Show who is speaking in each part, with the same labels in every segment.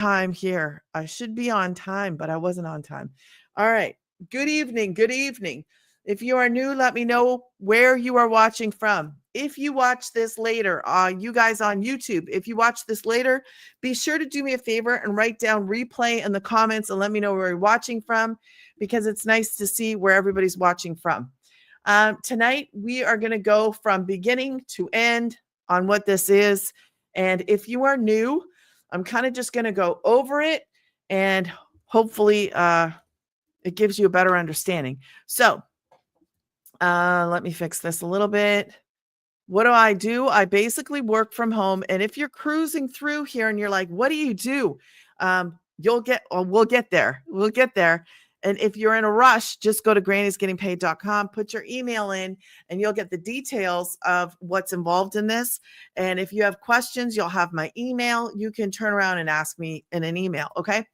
Speaker 1: time here. I should be on time, but I wasn't on time. All right. Good evening. Good evening. If you are new, let me know where you are watching from. If you watch this later, you guys on YouTube, if you watch this later, be sure to do me a favor and write down replay in the comments and let me know where you're watching from, because it's nice to see where everybody's watching from. Tonight, we are going to go from beginning to end on what this is. And if you are new, I'm kind of just going to go over it, and hopefully it gives you a better understanding. So let me fix this a little bit. What do? I basically work from home. And if you're cruising through here and you're like, what do you do? We'll get there. We'll get there. And if you're in a rush, just go to grannysgettingpaid.com, put your email in, and you'll get the details of what's involved in this. And if you have questions, you'll have my email. You can turn around and ask me in an email. Okay.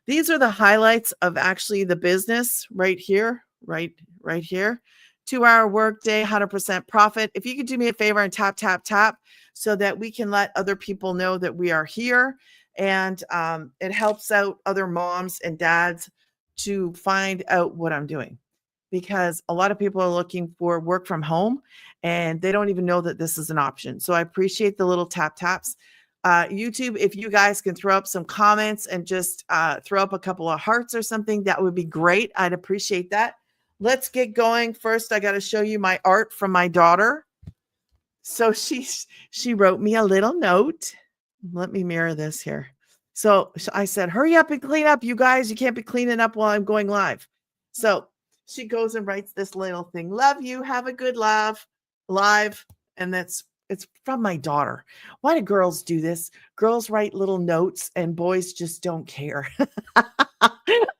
Speaker 1: These are the highlights of actually the business right here, right here. 2-hour workday, 100% profit. If you could do me a favor and tap, so that we can let other people know that we are here. And it helps out other moms and dads to find out what I'm doing, because a lot of people are looking for work from home and they don't even know that this is an option. So I appreciate the little taps. YouTube, if you guys can throw up some comments and just throw up a couple of hearts or something, that would be great. I'd appreciate that. Let's get going. First, I got to show you my art from my daughter. So she wrote me a little note. Let me mirror this here. So I said, hurry up and clean up, you guys. You can't be cleaning up while I'm going live. So she goes and writes this little thing. Love you. Have a good live. And it's from my daughter. Why do girls do this? Girls write little notes and boys just don't care.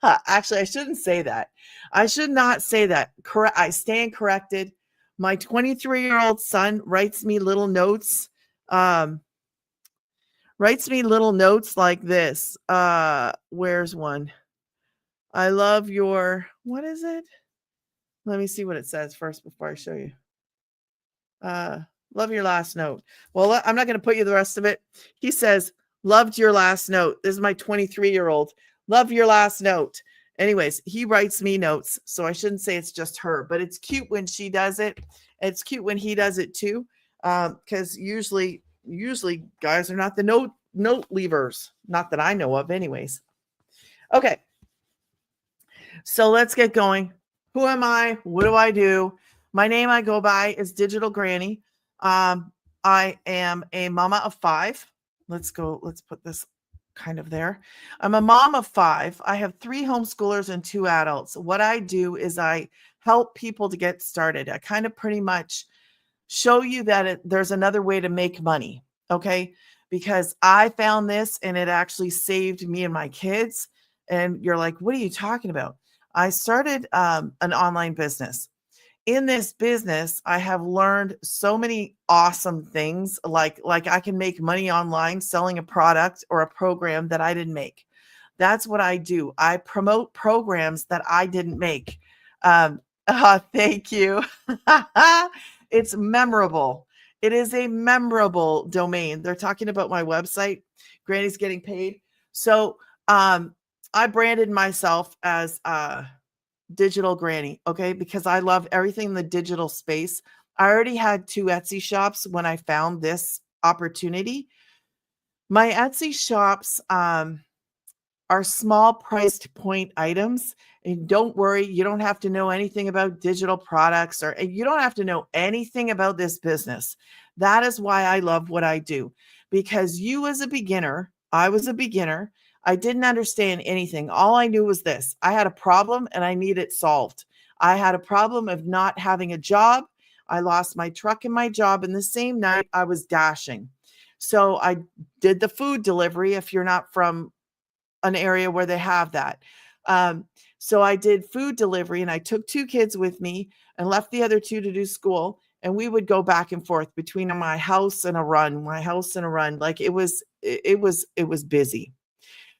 Speaker 1: Actually, I shouldn't say that. I should not say that. I stand corrected. My 23-year-old son writes me little notes. Like this. Where's one? I love your, what is it? Let me see what it says first before I show you. Love your last note. Well, I'm not going to put you the rest of it. He says, loved your last note. This is my 23-year-old. Love your last note. Anyways, he writes me notes. So I shouldn't say it's just her, but it's cute when she does it. It's cute when he does it too. Because usually guys are not the note leavers. Not that I know of anyways. Okay. So let's get going. Who am I? What do I do? My name I go by is Digital Granny. I am a mama of 5. Let's put this kind of there. I'm a mom of 5. I have 3 homeschoolers and 2 adults. What I do is I help people to get started. I kind of pretty much show you that there's another way to make money. Okay. Because I found this and it actually saved me and my kids. And you're like, what are you talking about? I started an online business. In this business, I have learned so many awesome things, like I can make money online selling a product or a program that I didn't make. That's what I do. I promote programs that I didn't make. Thank you. It's memorable. It is a memorable domain. They're talking about my website, Granny's Getting Paid. So I branded myself as Digital Granny, okay, because I love everything in the digital space. I already had 2 Etsy shops when I found this opportunity. My Etsy shops are small priced point items. And don't worry, you don't have to know anything about digital products, or you don't have to know anything about this business. That is why I love what I do, because you as a beginner, I was a beginner. I didn't understand anything. All I knew was this. I had a problem and I needed it solved. I had a problem of not having a job. I lost my truck and my job, and the same night I was dashing. So I did the food delivery, if you're not from an area where they have that. So I did food delivery, and I took 2 kids with me and left the other 2 to do school. And we would go back and forth between my house and a run. Like it was busy.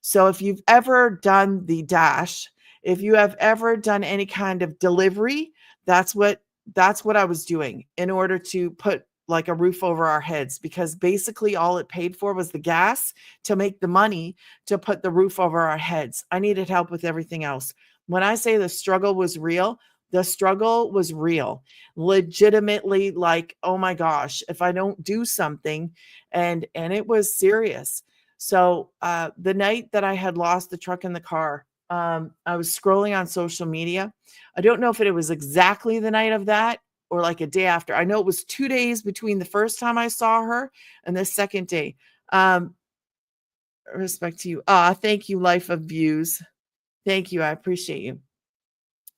Speaker 1: So if you've ever done the dash, if you have ever done any kind of delivery, that's what I was doing in order to put like a roof over our heads, because basically all it paid for was the gas to make the money to put the roof over our heads. I needed help with everything else. When I say the struggle was real, the struggle was real, legitimately, like, oh my gosh, if I don't do something, and it was serious. So the night that I had lost the truck in the car, I was scrolling on social media. I don't know if it was exactly the night of that or like a day after. I know it was 2 days between the first time I saw her and the second day. Um, Respect to you. Thank you, Life of Views. Thank you. I appreciate you.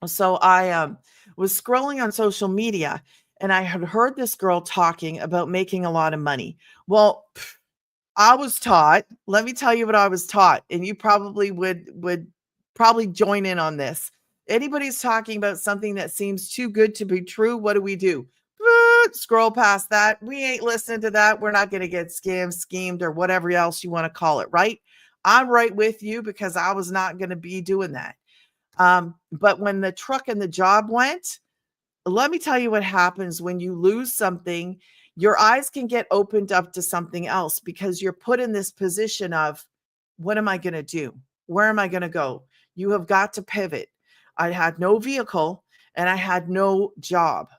Speaker 1: So I was scrolling on social media, and I had heard this girl talking about making a lot of money. Well, I was taught, let me tell you what I was taught, and you probably would probably join in on this. Anybody's talking about something that seems too good to be true, what do? Scroll past that. We ain't listening to that. We're not going to get scammed, schemed, or whatever else you want to call it, right? I'm right with you, because I was not going to be doing that. But when the truck and the job went, let me tell you what happens when you lose something. Your eyes can get opened up to something else, because you're put in this position of, what am I going to do? Where am I going to go? You have got to pivot. I had no vehicle, and I had no job.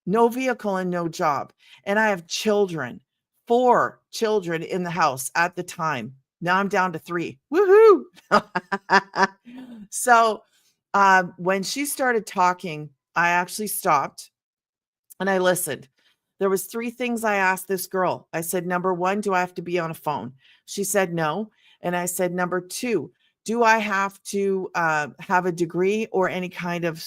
Speaker 1: No vehicle and no job. And I have children, 4 children in the house at the time. Now I'm down to 3. Woohoo! So when she started talking, I actually stopped and I listened. There was 3 things I asked this girl. I said, number 1, do I have to be on a phone? She said no. And I said, number 2, do I have to have a degree or any kind of,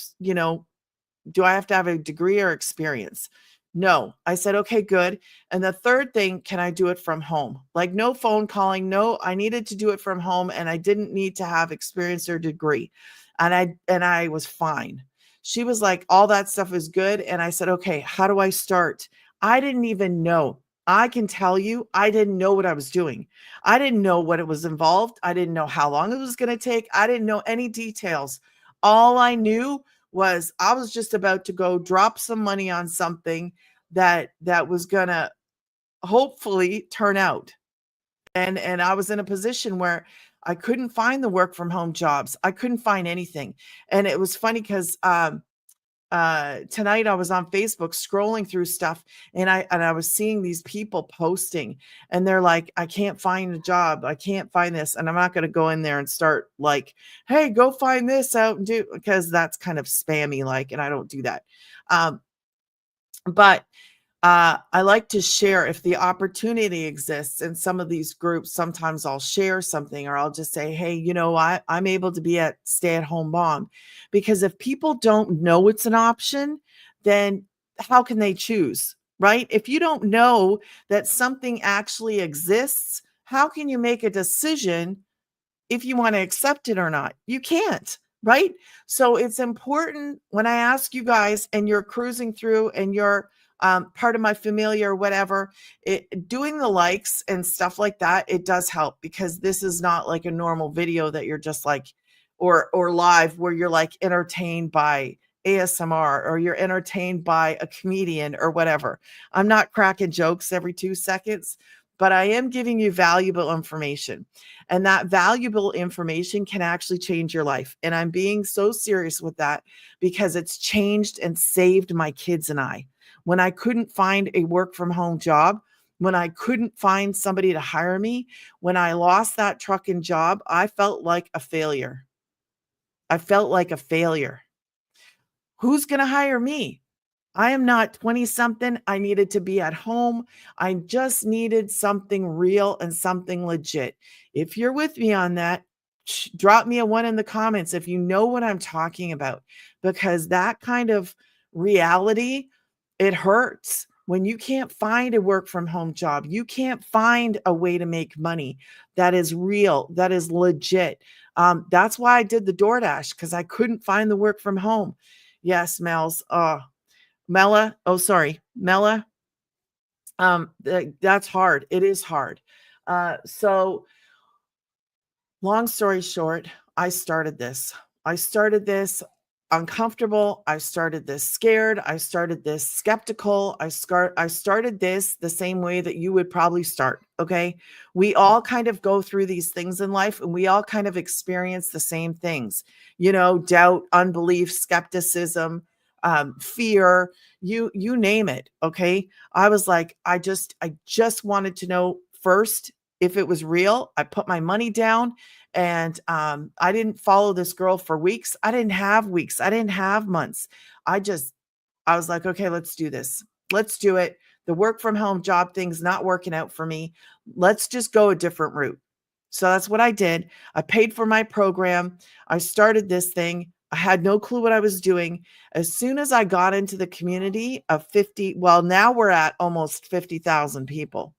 Speaker 1: do I have to have a degree or experience? No. I said, okay, good. And the third thing, can I do it from home? Like, no phone calling. No, I needed to do it from home, and I didn't need to have experience or degree. And I was fine. She was like, all that stuff is good. And I said, okay, how do I start? I didn't even know. I can tell you, I didn't know what I was doing. I didn't know what it was involved. I didn't know how long it was going to take. I didn't know any details. All I knew was I was just about to go drop some money on something that was going to hopefully turn out. And I was in a position where I couldn't find the work from home jobs. I couldn't find anything. And it was funny because tonight I was on Facebook scrolling through stuff, and I was seeing these people posting, and they're like, I can't find a job. I can't find this. And I'm not going to go in there and start like, hey, go find this out and do, because that's kind of spammy, like, and I don't do that. But I like to share if the opportunity exists in some of these groups. Sometimes I'll share something, or I'll just say, hey, I'm able to be a stay-at-home mom. Because if people don't know it's an option, then how can they choose, right? If you don't know that something actually exists, how can you make a decision if you want to accept it or not? You can't, right? So it's important when I ask you guys and you're cruising through and you're part of my familia or whatever, doing the likes and stuff like that, it does help, because this is not like a normal video that you're just like, or live where you're like entertained by ASMR or you're entertained by a comedian or whatever. I'm not cracking jokes every 2 seconds, but I am giving you valuable information. And that valuable information can actually change your life. And I'm being so serious with that, because it's changed and saved my kids and I. When I couldn't find a work from home job, when I couldn't find somebody to hire me, when I lost that truck and job, I felt like a failure. I felt like a failure. Who's going to hire me? I am not 20 something. I needed to be at home. I just needed something real and something legit. If you're with me on that, drop me a 1 in the comments if you know what I'm talking about, because that kind of reality, it hurts when you can't find a work from home job. You can't find a way to make money that is real, that is legit. That's why I did the DoorDash, because I couldn't find the work from home. Yes, Mel's. Mela. Oh, sorry, Mela. That's hard. It is hard. So long story short, I started this. uncomfortable. I started this scared. I started this skeptical. I started this the same way that you would probably start. Okay. We all kind of go through these things in life and we all kind of experience the same things, doubt, unbelief, skepticism, fear, you name it. Okay. I was like, I just wanted to know first if it was real. I put my money down and I didn't follow this girl for weeks. I didn't have weeks. I didn't have months. I was like, okay, let's do this. Let's do it. The work from home job thing's not working out for me. Let's just go a different route. So that's what I did. I paid for my program. I started this thing. I had no clue what I was doing. As soon as I got into the community of 50, well, now we're at almost 50,000 people.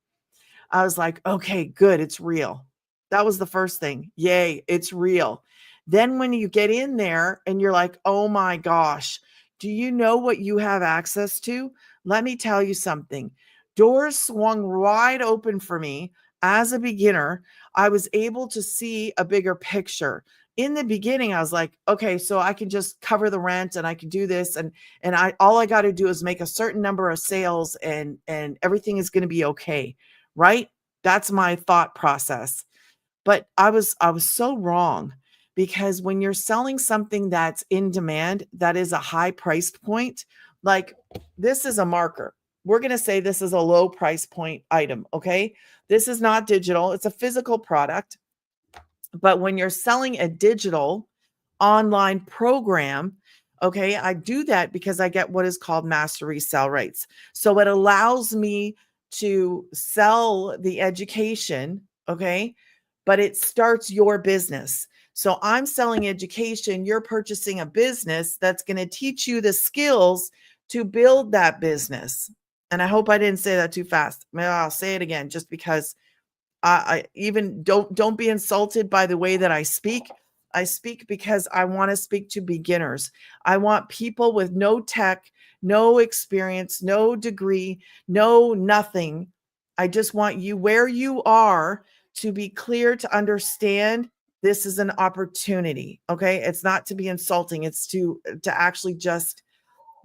Speaker 1: I was like, okay, good. It's real. That was the first thing. Yay, it's real. Then when you get in there and you're like, oh my gosh, do you know what you have access to? Let me tell you something. Doors swung wide open for me as a beginner. I was able to see a bigger picture. In the beginning, I was like, okay, so I can just cover the rent and I can do this and I all I got to do is make a certain number of sales and everything is going to be okay, right? That's my thought process. But I was so wrong because when you're selling something that's in demand, that is a high priced point, like this is a marker. We're going to say this is a low price point item, okay? This is not digital, it's a physical product. But when you're selling a digital online program, okay, I do that because I get what is called master resale rights. So it allows me to sell the education, okay, but it starts your business. So I'm selling education, you're purchasing a business that's going to teach you the skills to build that business. And I hope I didn't say that too fast. Maybe I'll say it again just because I even don't be insulted by the way that I speak. I speak because I want to speak to beginners. I want people with no tech, no experience, no degree, no nothing. I just want you where you are to be clear to understand this is an opportunity. Okay. It's not to be insulting. It's to actually just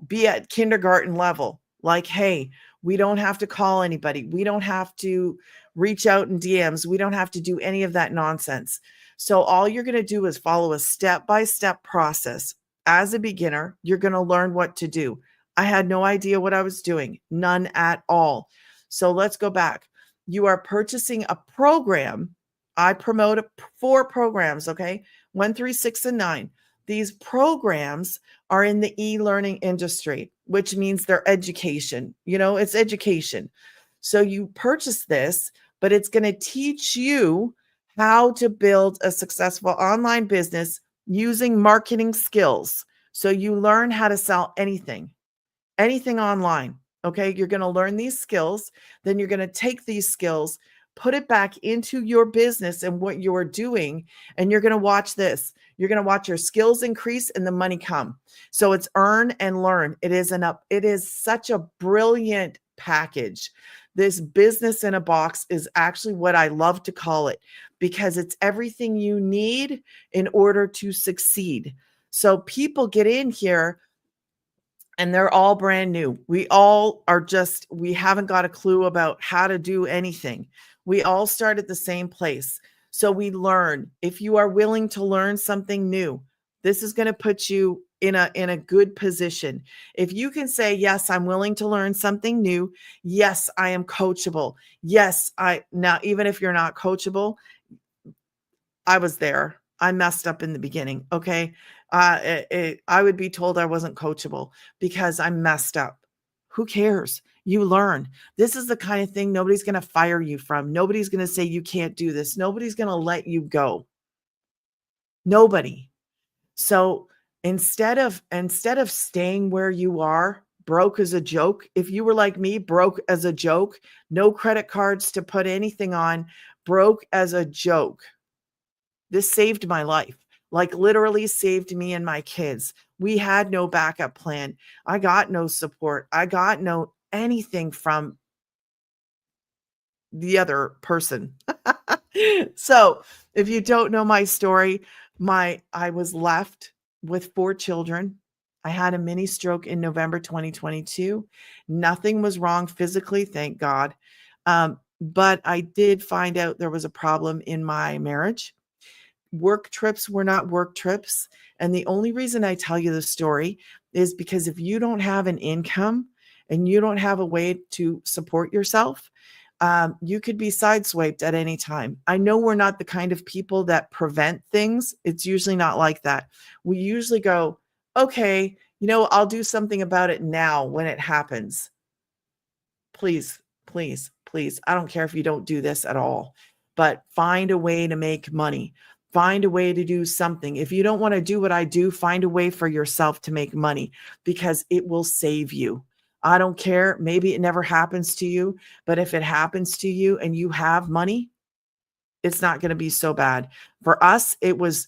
Speaker 1: be at kindergarten level. Like, hey, we don't have to call anybody. We don't have to reach out in DMs. We don't have to do any of that nonsense. So all you're going to do is follow a step-by-step process. As a beginner, you're going to learn what to do. I had no idea what I was doing, none at all. So let's go back. You are purchasing a program. I promote 4 programs, okay? 1, 3, 6, and 9. These programs are in the e-learning industry, which means they're education. It's education. So you purchase this, but it's going to teach you how to build a successful online business using marketing skills. So you learn how to sell anything online. Okay. You're going to learn these skills. Then you're going to take these skills, put it back into your business and what you're doing. And you're going to watch this. You're going to watch your skills increase and the money come. So it's earn and learn. It is such a brilliant package. This business in a box is actually what I love to call it because it's everything you need in order to succeed. So people get in here and they're all brand new. We haven't got a clue about how to do anything. We all start at the same place. So we learn. If you are willing to learn something new, this is going to put you in a good position. If you can say, yes, I'm willing to learn something new. Yes, I am coachable. Yes, now, even if you're not coachable, I was there. I messed up in the beginning. Okay. I would be told I wasn't coachable because I messed up. Who cares? You learn. This is the kind of thing nobody's going to fire you from. Nobody's going to say you can't do this. Nobody's going to let you go. Nobody. So instead of staying where you are, broke as a joke, if you were like me, broke as a joke, no credit cards to put anything on, broke as a joke. This saved my life, like literally saved me and my kids. We had no backup plan. I got no support. I got no anything from the other person. So if you don't know my story, I was left with 4 children. I had a mini stroke in November 2022. Nothing was wrong physically, thank God. But I did find out there was a problem in my marriage. Work trips were not work trips. And the only reason I tell you the story is because if you don't have an income and you don't have a way to support yourself, you could be sideswiped at any time. I know we're not the kind of people that prevent things. It's usually not like that. We usually go, okay, I'll do something about it now when it happens. Please, please, please. I don't care if you don't do this at all, but find a way to make money. Find a way to do something. If you don't want to do what I do, find a way for yourself to make money because it will save you. I don't care. Maybe it never happens to you, but if it happens to you and you have money, it's not going to be so bad. For us, it was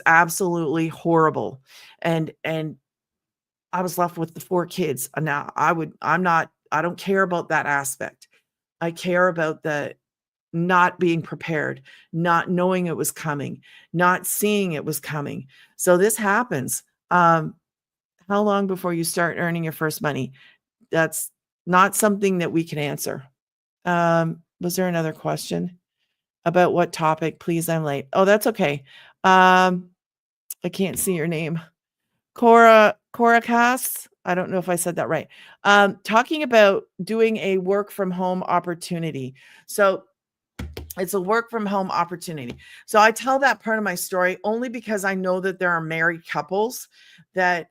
Speaker 1: absolutely horrible. And I was left with the 4 kids. Now I don't care about that aspect. I care about the not being prepared, not knowing it was coming, not seeing it was coming. So this happens. How long before you start earning your first money? That's not something that we can answer. Was there another question about what topic? Please, I'm late. Oh, that's okay. I can't see your name. Cora Cass. I don't know if I said that right. Talking about doing a work from home opportunity. So it's a work from home opportunity. So I tell that part of my story only because I know that there are married couples that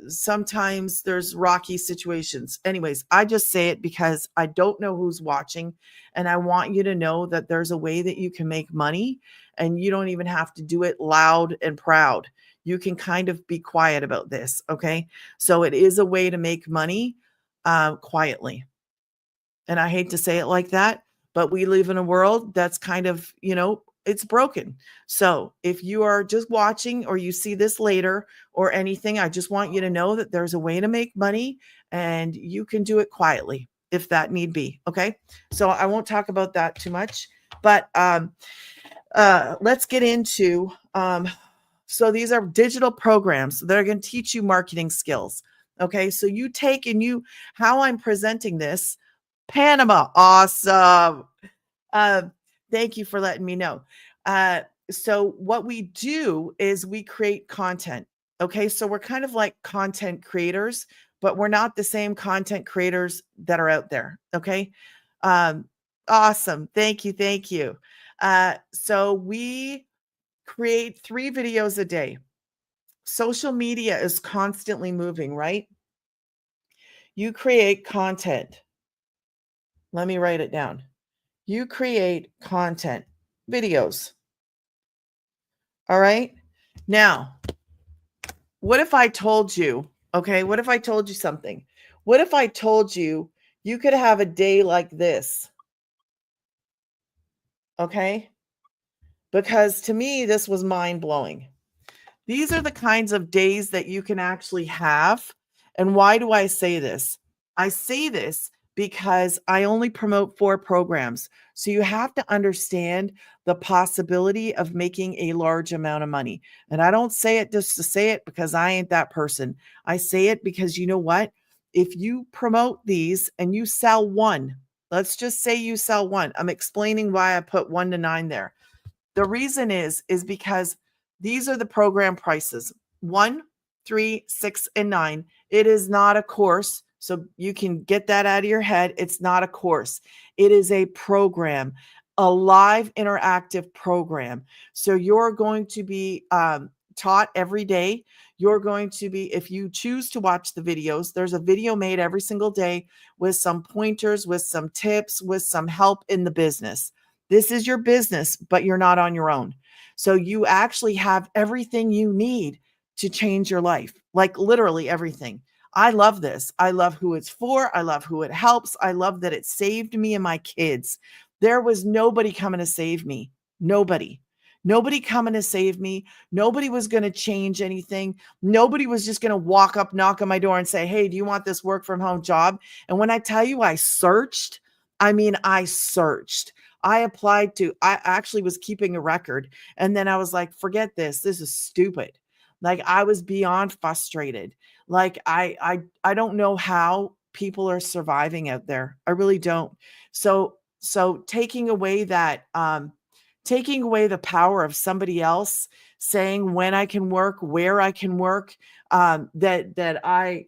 Speaker 1: sometimes there's rocky situations. Anyways, I just say it because I don't know who's watching. And I want you to know that there's a way that you can make money and you don't even have to do it loud and proud. You can kind of be quiet about this. Okay. So it is a way to make money quietly. And I hate to say it like that, but we live in a world that's kind of, it's broken. So if you are just watching or you see this later or anything, I just want you to know that there's a way to make money and you can do it quietly if that need be. Okay. So I won't talk about that too much, but let's get into, so these are digital programs that are going to teach you marketing skills. Okay. So you take how I'm presenting this, Panama. Awesome. Thank you for letting me know. So what we do is we create content. Okay. So we're kind of like content creators, but we're not the same content creators that are out there. Okay. Awesome. Thank you. Thank you. So we create 3 videos a day. Social media is constantly moving, right? You create content. Let me write it down. You create content, videos. All right. Now, what if I told you, okay, what if I told you something? What if I told you you could have a day like this? Okay. Because to me, this was mind blowing. These are the kinds of days that you can actually have. And why do I say this? I say this because I only promote 4 programs. So you have to understand the possibility of making a large amount of money. And I don't say it just to say it because I ain't that person. I say it because you know what? If you promote these and you sell one, let's just say you sell one. I'm explaining why I put 1 to 9 there. The reason is because these are the program prices, 1, 3, 6, and 9. It is not a course. So you can get that out of your head. It's not a course. It is a program, a live interactive program. So you're going to be taught every day. You're going to be, if you choose to watch the videos, there's a video made every single day with some pointers, with some tips, with some help in the business. This is your business, but you're not on your own. So you actually have everything you need to change your life, like literally everything. I love this. I love who it's for. I love who it helps. I love that it saved me and my kids. There was nobody coming to save me. Nobody coming to save me. Nobody was going to change anything. Nobody was just going to walk up, knock on my door and say, hey, do you want this work from home job? And when I tell you I searched, I mean, I searched. I actually was keeping a record. And then I was like, forget this. This is stupid. Like I was beyond frustrated. Like I don't know how people are surviving out there. I really don't. So taking away the power of somebody else saying when I can work, where I can work, that I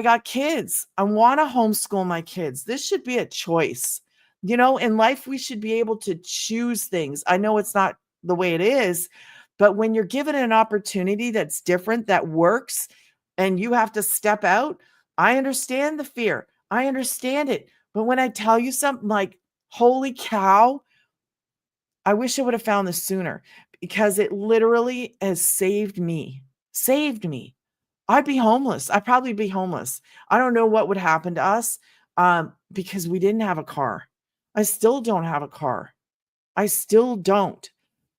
Speaker 1: got kids. I want to homeschool my kids. This should be a choice. In life, we should be able to choose things. I know it's not the way it is, but when you're given an opportunity that's different, that works, and you have to step out, I understand the fear. I understand it. But when I tell you something like, holy cow, I wish I would have found this sooner because it literally has saved me. Saved me. I'd be homeless. I'd probably be homeless. I don't know what would happen to us because we didn't have a car. I still don't have a car. I still don't,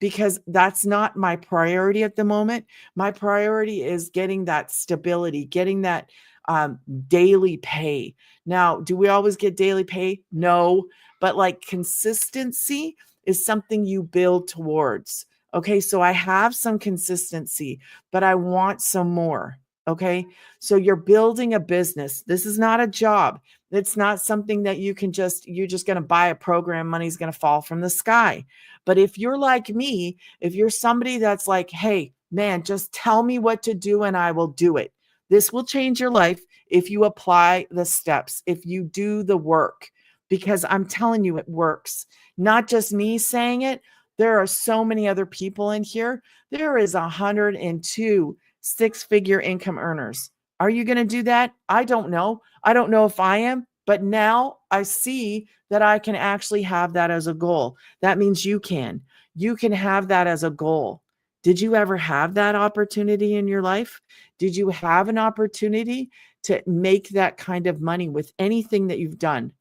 Speaker 1: because that's not my priority at the moment. My priority is getting that stability, getting that daily pay. Now, do we always get daily pay? No, but like consistency is something you build towards. Okay, so I have some consistency, but I want some more. Okay, so you're building a business. This is not a job. It's not something that you're just going to buy a program, money's going to fall from the sky. But if you're like me, if you're somebody that's like, hey, man, just tell me what to do and I will do it. This will change your life if you apply the steps, if you do the work, because I'm telling you, it works. Not just me saying it. There are so many other people in here. There is 102 six-figure income earners. Are you going to do that? I don't know. I don't know if I am, but now I see that I can actually have that as a goal. That means you can. You can have that as a goal. Did you ever have that opportunity in your life? Did you have an opportunity to make that kind of money with anything that you've done?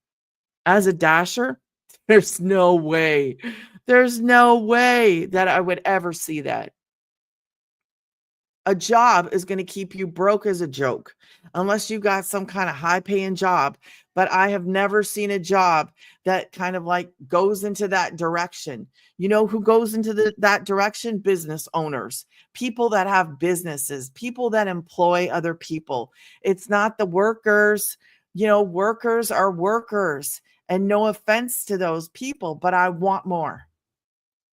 Speaker 1: As a dasher, there's no way. There's no way that I would ever see that. A job is going to keep you broke as a joke unless you got some kind of high paying job. But I have never seen a job that kind of like goes into that direction. You know who goes into that direction? Business owners, people that have businesses, people that employ other people. It's not the workers. Workers are workers. And no offense to those people, but I want more.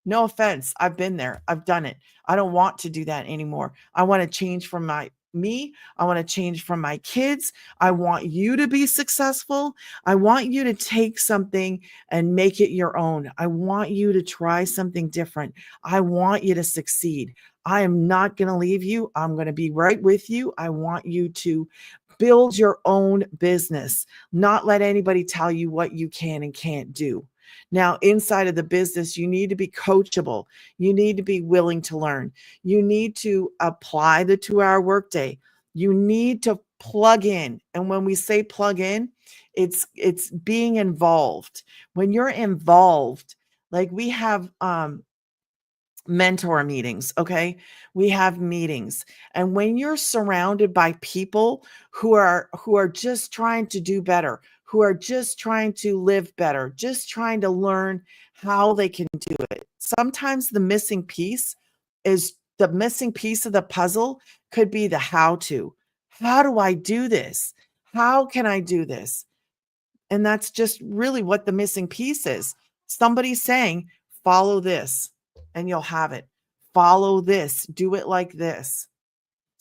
Speaker 1: No offense. I've been there. I've done it. I don't want to do that anymore. I want to change from me. I want to change from my kids. I want you to be successful. I want you to take something and make it your own. I want you to try something different. I want you to succeed. I am not going to leave you. I'm going to be right with you. I want you to build your own business, not let anybody tell you what you can and can't do. Now, inside of the business, you need to be coachable. You need to be willing to learn. You need to apply the 2-hour workday. You need to plug in. And when we say plug in, it's being involved. When you're involved, like we have mentor meetings, okay? We have meetings. And when you're surrounded by people who are just trying to do better, who are just trying to live better, just trying to learn how they can do it. Sometimes the missing piece of the puzzle could be the how to. How do I do this? How can I do this? And that's just really what the missing piece is. Somebody saying, follow this and you'll have it. Follow this, do it like this.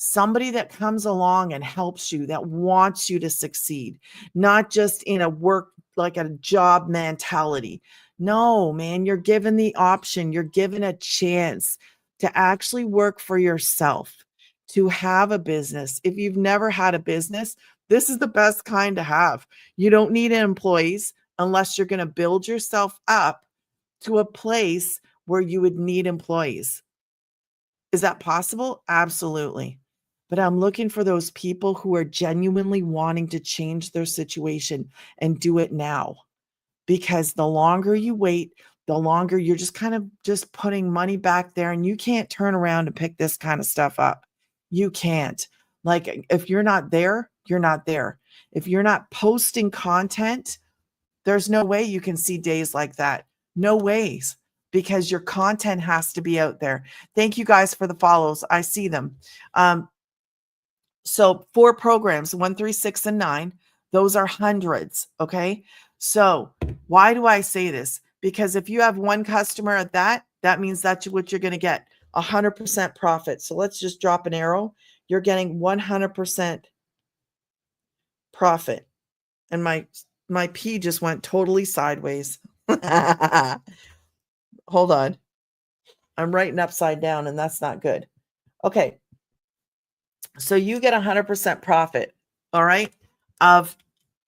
Speaker 1: Somebody that comes along and helps you, that wants you to succeed, not just in a work, like a job mentality. No, man, you're given the option, you're given a chance to actually work for yourself, to have a business. If you've never had a business, this is the best kind to have. You don't need employees unless you're going to build yourself up to a place where you would need employees. Is that possible? Absolutely. But I'm looking for those people who are genuinely wanting to change their situation and do it now. Because the longer you wait, the longer you're just kind of just putting money back there, and you can't turn around and pick this kind of stuff up. You can't. Like if you're not there, you're not there. If you're not posting content, there's no way you can see days like that. No ways, because your content has to be out there. Thank you guys for the follows. I see them. So 4 programs, 1, 3, 6, and 9, those are hundreds. Okay. So why do I say this? Because if you have one customer at that, that means that's what you're going to get 100% profit. So let's just drop an arrow. You're getting 100% profit. And my P just went totally sideways. Hold on. I'm writing upside down and that's not good. Okay. So you get 100% profit, all right, of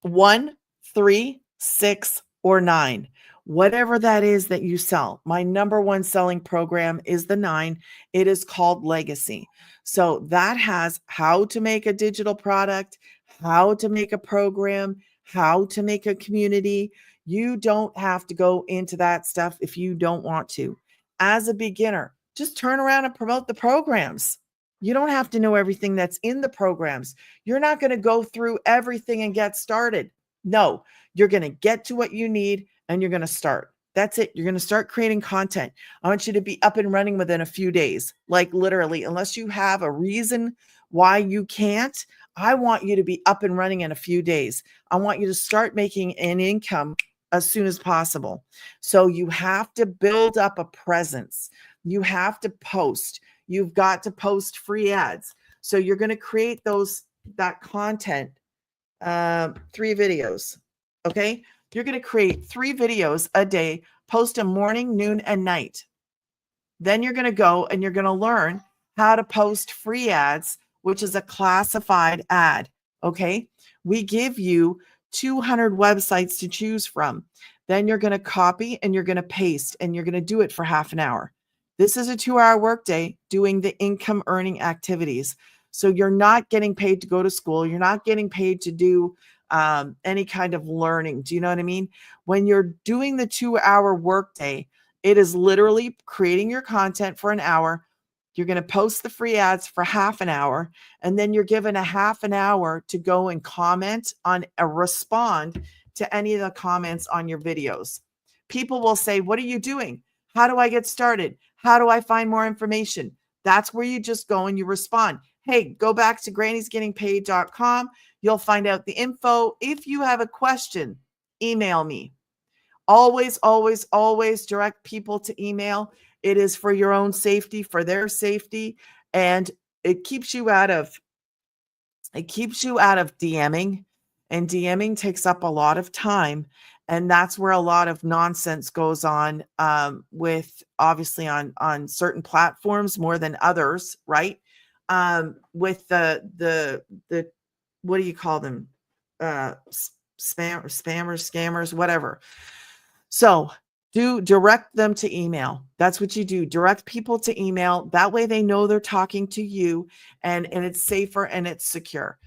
Speaker 1: 1, 3, 6, or 9, whatever that is that you sell. My number one selling program is the 9. It is called Legacy. So that has how to make a digital product, how to make a program, how to make a community. You don't have to go into that stuff if you don't want to. As a beginner, just turn around and promote the programs. You don't have to know everything that's in the programs. You're not going to go through everything and get started. No, you're going to get to what you need and you're going to start. That's it. You're going to start creating content. I want you to be up and running within a few days, like literally, unless you have a reason why you can't. I want you to be up and running in a few days. I want you to start making an income as soon as possible. So you have to build up a presence. You have to post. You've got to post free ads. So you're going to create that content, 3 videos. Okay. You're going to create 3 videos a day, post them morning, noon, and night. Then you're going to go and you're going to learn how to post free ads, which is a classified ad. Okay. We give you 200 websites to choose from. Then you're going to copy and you're going to paste and you're going to do it for half an hour. This is a 2-hour workday doing the income earning activities. So you're not getting paid to go to school. You're not getting paid to do any kind of learning. Do you know what I mean? When you're doing the 2-hour workday, it is literally creating your content for an hour. You're going to post the free ads for half an hour, and then you're given a half an hour to go and comment on respond to any of the comments on your videos. People will say, "What are you doing? How do I get started? How do I find more information?" That's where you just go and you respond. Hey, go back to grannysgettingpaid.com. You'll find out the info. If you have a question, email me. Always, always, always direct people to email. It is for your own safety, for their safety, and it keeps you out of DMing, and DMing takes up a lot of time, and that's where a lot of nonsense goes on, with obviously on certain platforms more than others, right? With the what do you call them? Spammers, scammers, whatever. So do direct them to email. That's what you do. Direct people to email. That way they know they're talking to you, and it's safer and it's secure.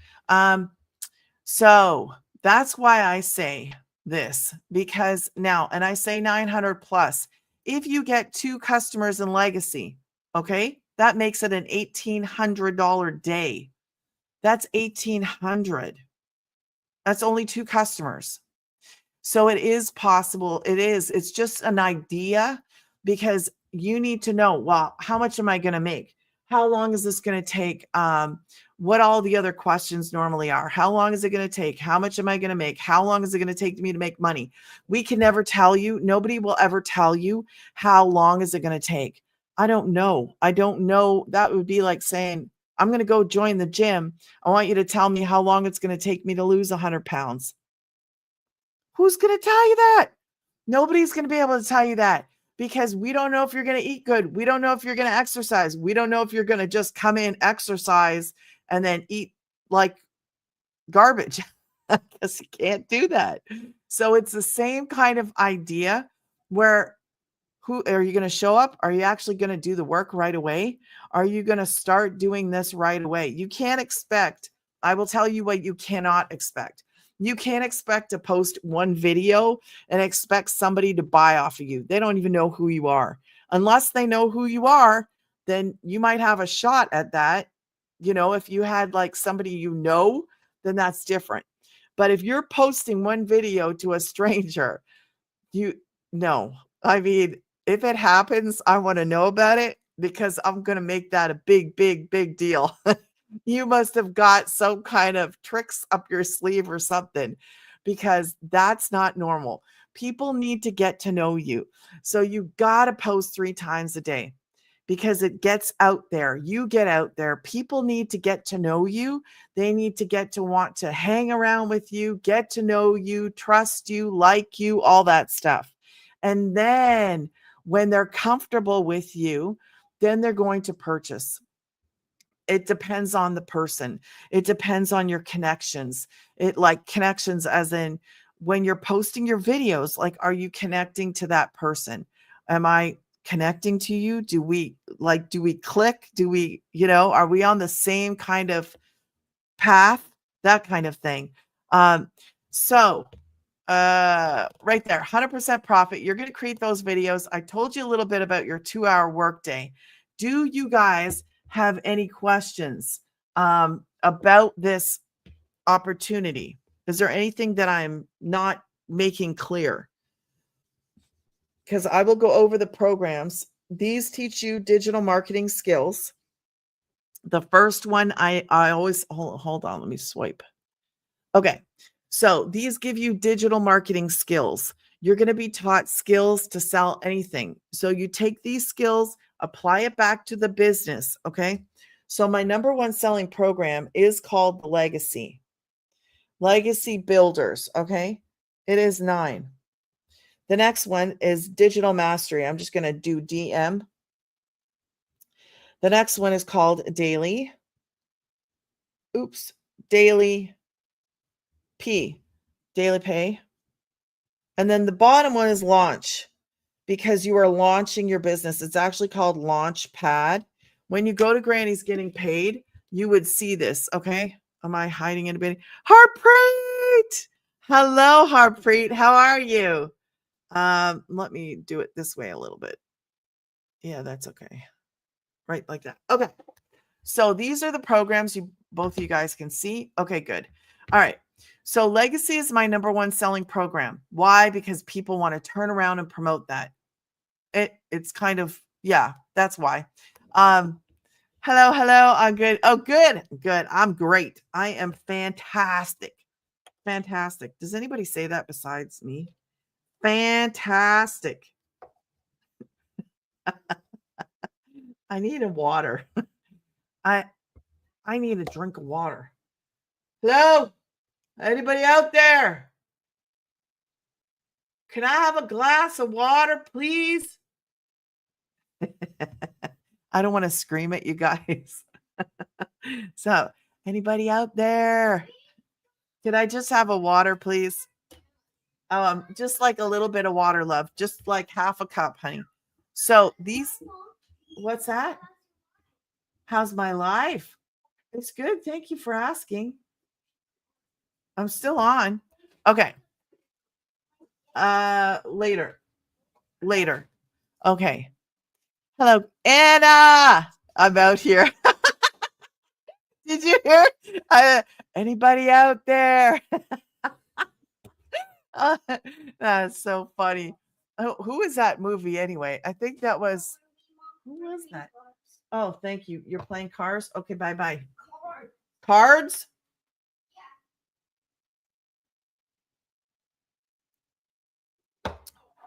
Speaker 1: So that's why I say this, because now, and I say 900 plus, if you get 2 customers in Legacy, okay, that makes it an $1,800 day. That's 1,800. That's only 2 customers. So it is possible. It's just an idea, because you need to know, well, how much am I going to make? How long is this going to take? What all the other questions normally are. How long is it going to take? How much am I going to make? How long is it going to take me to make money? We can never tell you. Nobody will ever tell you how long is it going to take. I don't know. That would be like saying, I'm going to go join the gym. I want you to tell me how long it's going to take me to lose 100 pounds. Who's going to tell you that? Nobody's going to be able to tell you that, because we don't know if you're going to eat good. We don't know if you're going to exercise. We don't know if you're going to just come in, exercise, and then eat like garbage. Because you can't do that. So it's the same kind of idea where, who are you going to show up? Are you actually going to do the work right away? Are you going to start doing this right away? You can't expect, I will tell you what you cannot expect. You can't expect to post one video and expect somebody to buy off of you. They don't even know who you are. Unless they know who you are, then you might have a shot at that. You know, if you had like somebody you know, then that's different. But if you're posting one video to a stranger, no. I mean, if it happens, I want to know about it because I'm going to make that a big, big, big deal. You must have got some kind of tricks up your sleeve or something because that's not normal. People need to get to know you. So you got to post 3 times a day because it gets out there. You get out there. People need to get to know you. They need to get to want to hang around with you, get to know you, trust you, like you, all that stuff. And then when they're comfortable with you, then they're going to purchase. It depends on the person. It depends on your connections. It like connections as in when you're posting your videos, like, are you connecting to that person? Am I connecting to you? Do we click? Do we, are we on the same kind of path? That kind of thing. So right there, 100% profit. You're going to create those videos. I told you a little bit about your 2-hour workday. Do you guys have any questions about this opportunity? Is there anything that I'm not making clear? Because I will go over the programs. These teach you digital marketing skills. The first one, I always hold on, let me swipe. Okay. So these give you digital marketing skills. You're going to be taught skills to sell anything. So you take these skills, apply it back to the business. Okay. So my number 1 selling program is called the Legacy Builders. Okay. It is 9. The next one is Digital Mastery. I'm just going to do DM. The next one is called Daily Pay. And then the bottom one is Launch, because you are launching your business. It's actually called Launch Pad. When you go to Granny's Getting Paid, you would see this. Okay. Am I hiding anybody? Harpreet. Hello, Harpreet. How are you? Let me do it this way a little bit. Yeah, that's okay. Right like that. Okay. So these are the programs both of you guys can see. Okay, good. All right. So Legacy is my number 1 selling program. Why? Because people want to turn around and promote that. It's kind of, yeah, that's why. Hello. I'm good. Oh, good. I'm great. I am fantastic. Does anybody say that besides me? Fantastic. I need a water. I need a drink of water. Hello? Anybody out there? Can I have a glass of water, please? I don't want to scream at you guys. So, anybody out there? Could I just have a water, please? Just like a little bit of water, love. Just like half a cup, honey. So what's that? How's my life? It's good. Thank you for asking. I'm still on. Okay. Later. Okay. Hello, Anna. I'm out here. Did you hear? Anybody out there? That's so funny. Oh, who is that movie anyway? I think that was, who was that? Oh, thank you. You're playing Cars? Okay, bye-bye. Cards?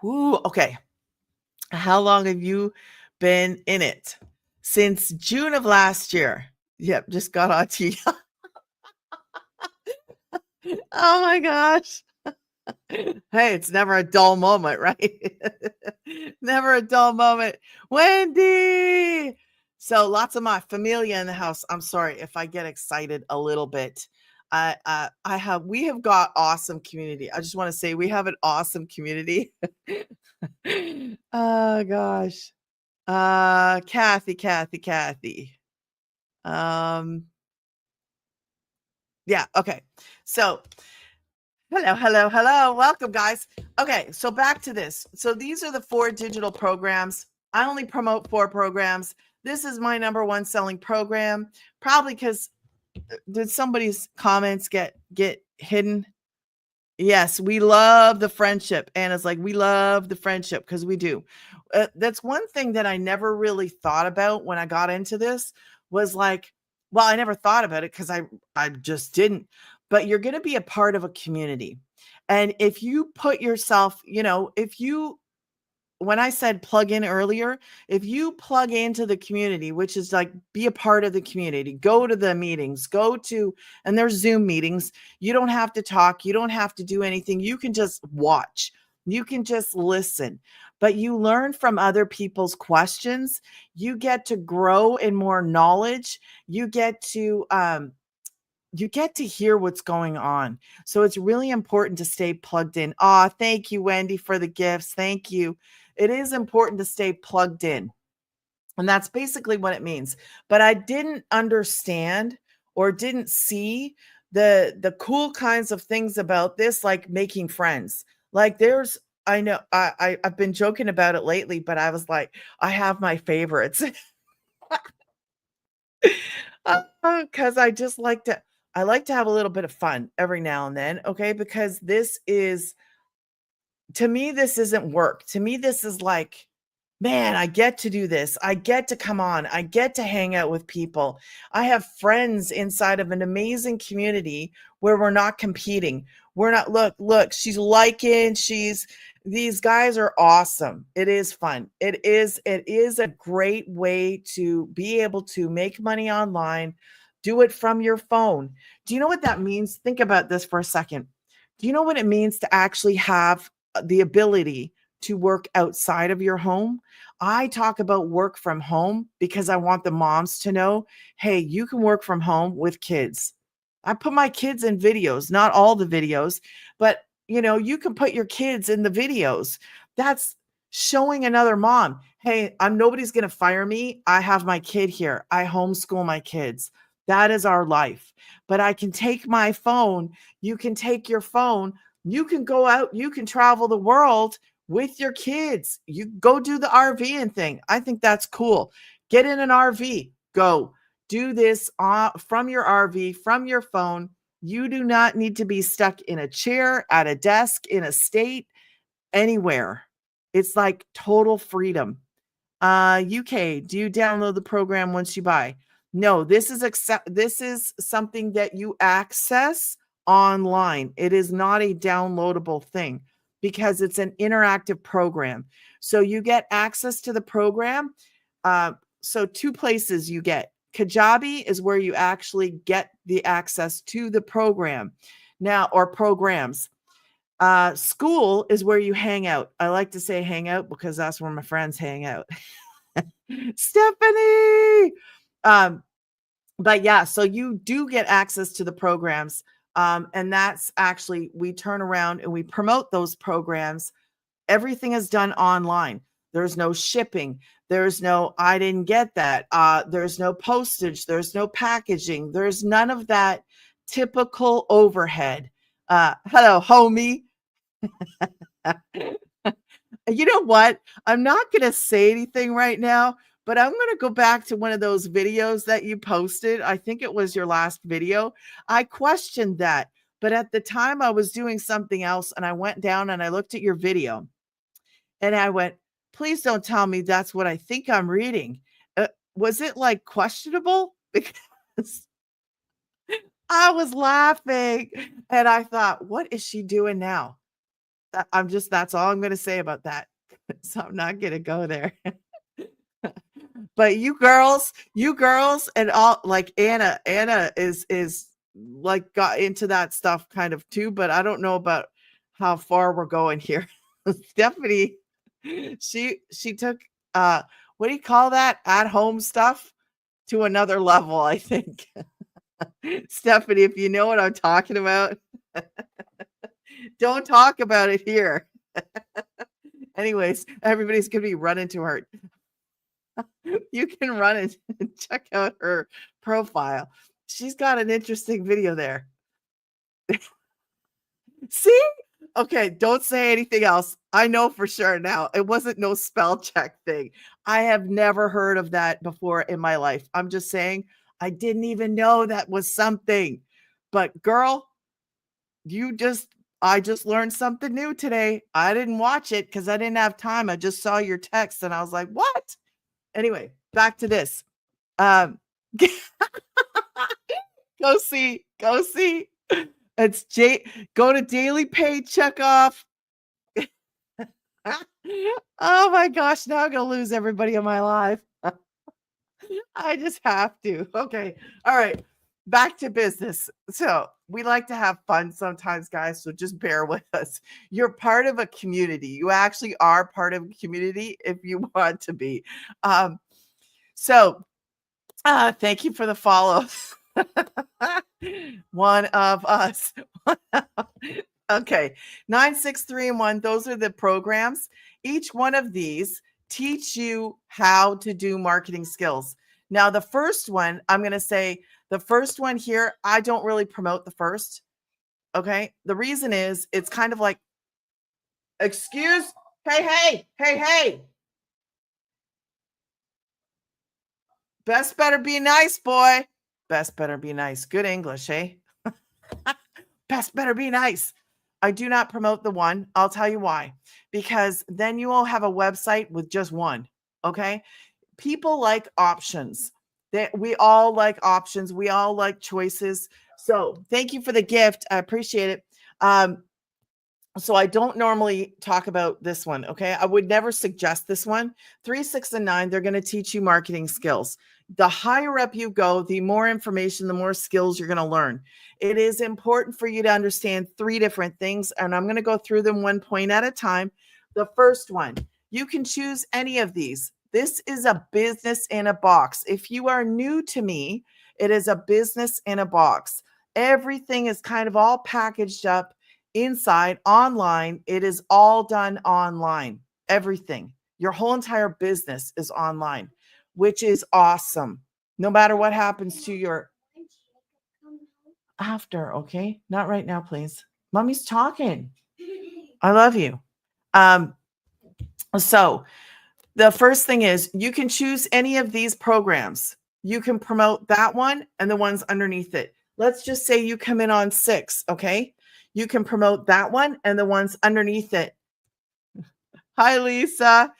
Speaker 1: Ooh, okay. How long have you been in it? Since June of last year. Yep, just got on to you. Oh my gosh. Hey, it's never a dull moment, right? Never a dull moment. Wendy. So lots of my familia in the house. I'm sorry if I get excited a little bit. We have got awesome community. I just want to say we have an awesome community. Oh gosh. Kathy. Yeah, okay. So hello. Welcome, guys. Okay, so back to this. So these are the 4 digital programs. I only promote 4 programs. This is my number 1 selling program, probably because did somebody's comments get hidden? Yes, we love the friendship. Anna's like, we love the friendship because we do. That's one thing that I never really thought about when I got into this was like, well, I never thought about it because I just didn't. But you're going to be a part of a community. And if you put yourself, if you when I said plug in earlier, if you plug into the community, which is like be a part of the community, go to the meetings, and there's Zoom meetings. You don't have to talk. You don't have to do anything. You can just watch. You can just listen, but you learn from other people's questions. You get to grow in more knowledge. You get to hear what's going on. So it's really important to stay plugged in. Thank you, Wendy, for the gifts. Thank you. It is important to stay plugged in. And that's basically what it means. But I didn't understand or didn't see the cool kinds of things about this, like making friends. Like I know I've been joking about it lately, but I was like, I have my favorites. Because I like to have a little bit of fun every now and then, okay? Because to me, this isn't work. To me, this is like, man, I get to do this. I get to come on. I get to hang out with people. I have friends inside of an amazing community where we're not competing. We're not, look, these guys are awesome. It is fun. It is a great way to be able to make money online. Do it from your phone. Do you know what that means? Think about this for a second. Do you know what it means to actually have the ability to work outside of your home? I talk about work from home because I want the moms to know, hey, you can work from home with kids. I put my kids in videos, not all the videos, but you can put your kids in the videos. That's showing another mom, hey, nobody's going to fire me. I have my kid here. I homeschool my kids. That is our life. But I can take my phone. You can take your phone. You can go out. You can travel the world with your kids. You go do the RVing thing. I think that's cool. Get in an RV. Go do this from your RV, from your phone. You do not need to be stuck in a chair, at a desk, in a state, anywhere. It's like total freedom. UK, do you download the program once you buy? No, this is something that you access online. It is not a downloadable thing because it's an interactive program. So you get access to the program. So two places you get. Kajabi is where you actually get the access to the program now, or programs. School is where you hang out. I like to say hang out because that's where my friends hang out. Stephanie. But yeah, so you do get access to the programs. And that's actually, we turn around and we promote those programs. Everything is done online. There's no shipping. There's no, I didn't get that. There's no postage. There's no packaging. There's none of that typical overhead. Hello, homie. You know what? I'm not going to say anything right now, but I'm going to go back to one of those videos that you posted. I think it was your last video. I questioned that, but at the time I was doing something else and I went down and I looked at your video and I went, please don't tell me that's what I think I'm reading. Was it like questionable? Because I was laughing and I thought, what is she doing now? That's all I'm going to say about that. So I'm not going to go there. But you girls and all, like Anna is like got into that stuff kind of too, but I don't know about how far we're going here. Stephanie, she took what do you call that? At home stuff to another level, I think. Stephanie, if you know what I'm talking about, don't talk about it here. Anyways, everybody's gonna be running to her. You can run and check out her profile. She's got an interesting video there. See? Okay, don't say anything else. I know for sure now. It wasn't no spell check thing. I have never heard of that before in my life. I'm just saying I didn't even know that was something. But girl, you just I just learned something new today. I didn't watch it because I didn't have time. I just saw your text and I was like, what? Anyway, back to this. Um, go see. It's go to daily pay, check off. Oh my gosh, now I'm gonna lose everybody in my life. I just have to. Okay. All right. Back to business. So we like to have fun sometimes, guys. So just bear with us. You're part of a community. You actually are part of a community if you want to be. So thank you for the follow. One of us. Okay. 9, 6, 3, and 1. Those are the programs. Each one of these teach you how to do marketing skills. Now, the first one, I'm going to say the first one here, I don't really promote the first. Okay. The reason is it's kind of like, excuse, hey. Best better be nice, boy. Best better be nice. Good English, eh? Best better be nice. I do not promote the one. I'll tell you why. Because then you will have a website with just one. Okay. People like options. We all like options. We all like choices. So thank you for the gift. I appreciate it. So I don't normally talk about this one. Okay. I would never suggest this one. 3, 6, and 9, they're going to teach you marketing skills. The higher up you go, the more information, the more skills you're going to learn. It is important for you to understand 3 different things. And I'm going to go through them one point at a time. The first one, you can choose any of these. This is a business in a box. If you are new to me, it is a business in a box. Everything is kind of all packaged up inside online. It is all done online. Everything. Your whole entire business is online, which is awesome. No matter what happens to your after, okay? Not right now, please. Mommy's talking. I love you. So the first thing is you can choose any of these programs. You can promote that one and the ones underneath it. Let's just say you come in on 6, okay? You can promote that one and the ones underneath it. Hi, Lisa.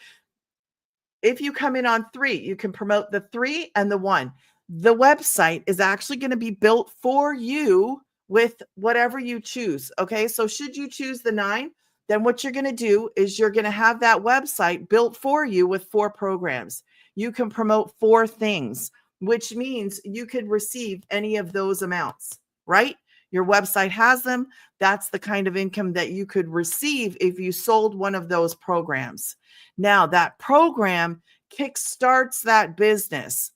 Speaker 1: If you come in on 3, you can promote the 3 and the 1. The website is actually going to be built for you with whatever you choose. Okay. So should you choose the 9, then what you're going to do is you're going to have that website built for you with 4 programs. You can promote 4 things, which means you could receive any of those amounts, right? Your website has them. That's the kind of income that you could receive if you sold one of those programs. Now, that program kickstarts that business.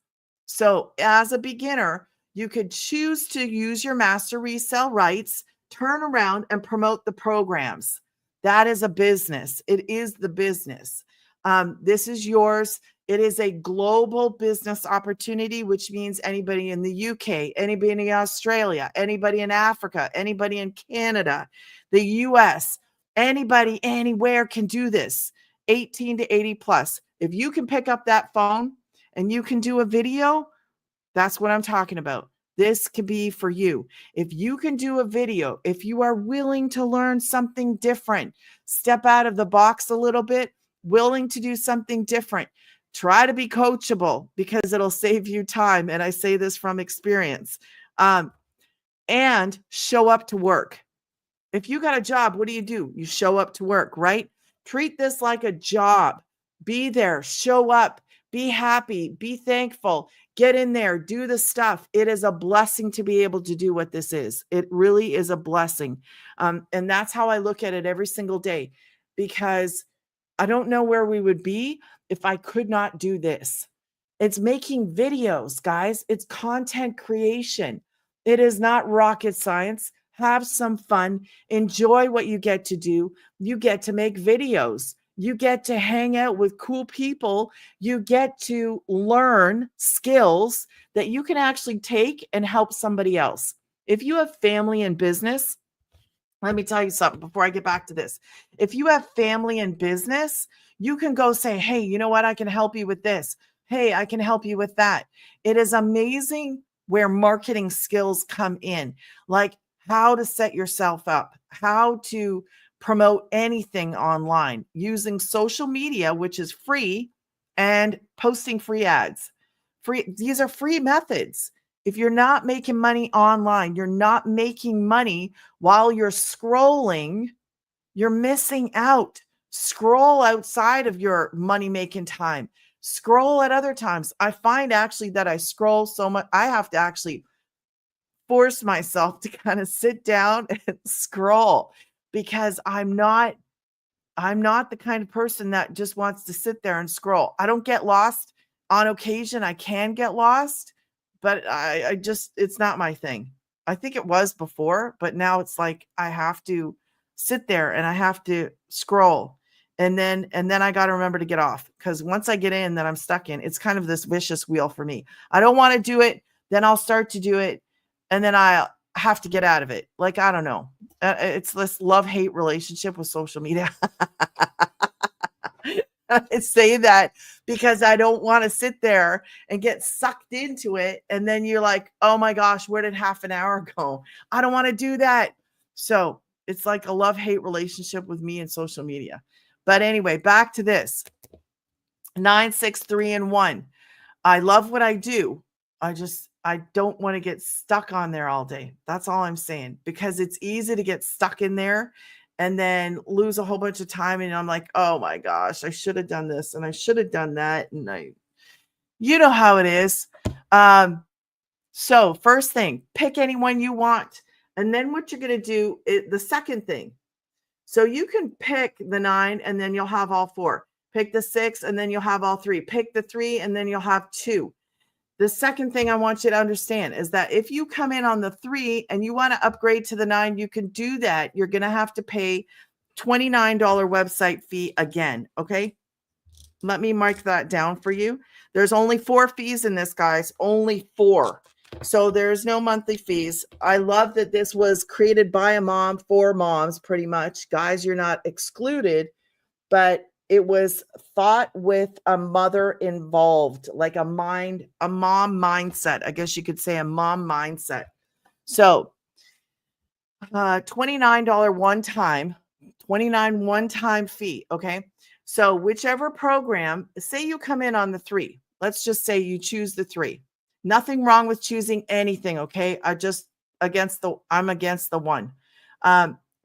Speaker 1: So as a beginner, you could choose to use your master resale rights, turn around and promote the programs. That is a business. It is the business. This is yours. It is a global business opportunity, which means anybody in the UK, anybody in Australia, anybody in Africa, anybody in Canada, the US, anybody anywhere can do this. 18 to 80 plus. If you can pick up that phone and you can do a video, that's what I'm talking about. This could be for you. If you can do a video, if you are willing to learn something different, step out of the box a little bit, willing to do something different, try to be coachable because it'll save you time. And I say this from experience. And show up to work. If you got a job, what do? You show up to work, right? Treat this like a job. Be there, show up, be happy, be thankful, get in there, do the stuff. It is a blessing to be able to do what this is. It really is a blessing. And that's how I look at it every single day, because I don't know where we would be if I could not do this. It's making videos, guys. It's content creation. It is not rocket science. Have some fun. Enjoy what you get to do. You get to make videos. You get to hang out with cool people. You get to learn skills that you can actually take and help somebody else. If you have family and business, let me tell you something before I get back to this. If you have family and business, you can go say, hey, you know what? I can help you with this. Hey, I can help you with that. It is amazing where marketing skills come in. Like, how to set yourself up, how to promote anything online using social media, which is free, and posting free ads. These are free methods. If you're not making money online, you're not making money while you're scrolling, you're missing out. Scroll outside of your money making time. Scroll at other times. I find actually that I scroll so much, I have to actually force myself to kind of sit down and scroll because I'm not the kind of person that just wants to sit there and scroll. I don't get lost. On occasion I can get lost, but I just, it's not my thing. I think it was before, but now it's like I have to sit there and I have to scroll. And then I got to remember to get off, because once I get in, then I'm stuck in. It's kind of this vicious wheel for me. I don't want to do it, then I'll start to do it, and then I have to get out of it. Like, I don't know. It's this love-hate relationship with social media. I say that because I don't want to sit there and get sucked into it. And then you're like, oh my gosh, where did half an hour go? I don't want to do that. So it's like a love-hate relationship with me and social media. But anyway, back to this 9, 6, 3, and 1. I love what I do. I don't want to get stuck on there all day. That's all I'm saying, because it's easy to get stuck in there and then lose a whole bunch of time. And I'm like, oh my gosh, I should have done this and I should have done that. And you know how it is. So first thing, pick anyone you want. And then what you're going to do is the second thing. So you can pick the 9 and then you'll have all 4. Pick the 6 and then you'll have all 3. Pick the 3 and then you'll have 2. The second thing I want you to understand is that if you come in on the 3 and you want to upgrade to the 9, you can do that. You're going to have to pay $29 website fee again. Okay. Let me mark that down for you. There's only 4 fees in this, guys. Only 4. So there's no monthly fees. I love that this was created by a mom for moms, pretty much. Guys, you're not excluded, but it was thought with a mother involved, like a mom mindset. I guess you could say a mom mindset. So $29 one-time fee. Okay. So whichever program, say you come in on the 3, let's just say you choose the 3. Nothing wrong with choosing anything. Okay. I'm against the 1.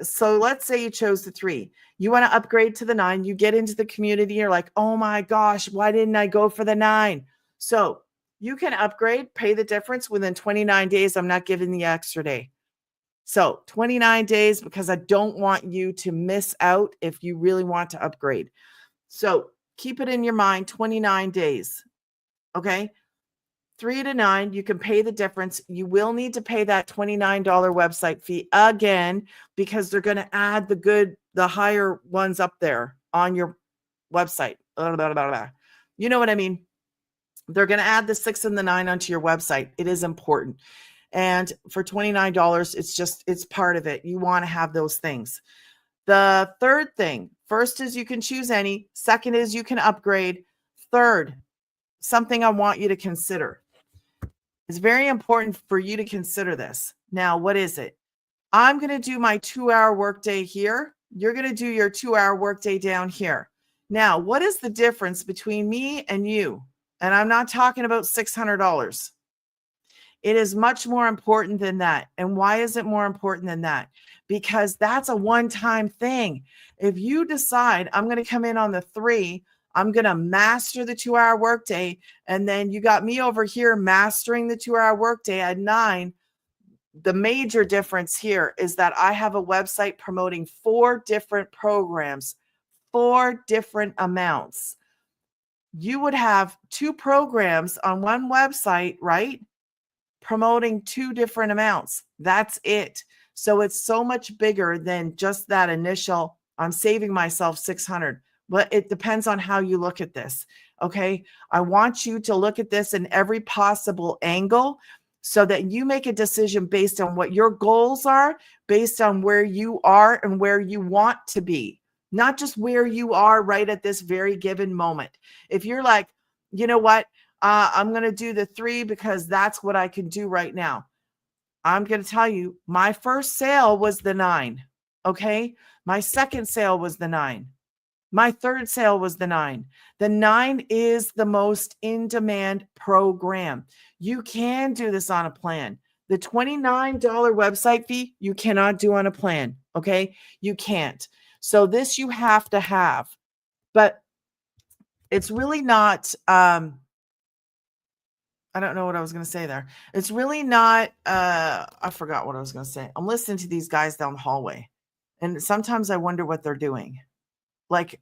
Speaker 1: So let's say you chose the 3. You want to upgrade to the 9. You get into the community. You're like, oh my gosh, why didn't I go for the 9? So you can upgrade, pay the difference within 29 days. I'm not giving the extra day. So 29 days, because I don't want you to miss out if you really want to upgrade. So keep it in your mind, 29 days. Okay. 3 to 9, you can pay the difference. You will need to pay that $29 website fee again, because they're going to add the higher ones up there on your website. Blah, blah, blah, blah. You know what I mean? They're going to add the 6 and the 9 onto your website. It is important. And for $29, it's part of it. You want to have those things. The third thing, first is you can choose any. Second is you can upgrade. Third, something I want you to consider. It's very important for you to consider this. Now, what is it? I'm going to do my 2-hour workday here. You're going to do your 2-hour workday down here. Now, what is the difference between me and you? And I'm not talking about $600. It is much more important than that. And why is it more important than that? Because that's a one-time thing. If you decide I'm going to come in on the 3, I'm going to master the 2-hour workday, and then you got me over here mastering the 2-hour workday at 9. The major difference here is that I have a website promoting 4 different programs, 4 different amounts. You would have 2 programs on one website, right? Promoting 2 different amounts. That's it. So it's so much bigger than just that initial, I'm saving myself $600. But it depends on how you look at this. Okay. I want you to look at this in every possible angle so that you make a decision based on what your goals are, based on where you are and where you want to be, not just where you are right at this very given moment. If you're like, you know what, I'm going to do the 3 because that's what I can do right now. I'm going to tell you, my first sale was the 9. Okay. My second sale was the 9. My third sale was the 9. The 9 is the most in demand program. You can do this on a plan. The $29 website fee, you cannot do on a plan. Okay. You can't. So this you have to have, but it's really not, I don't know what I was going to say there. It's really not, I forgot what I was going to say. I'm listening to these guys down the hallway, and sometimes I wonder what they're doing. Like,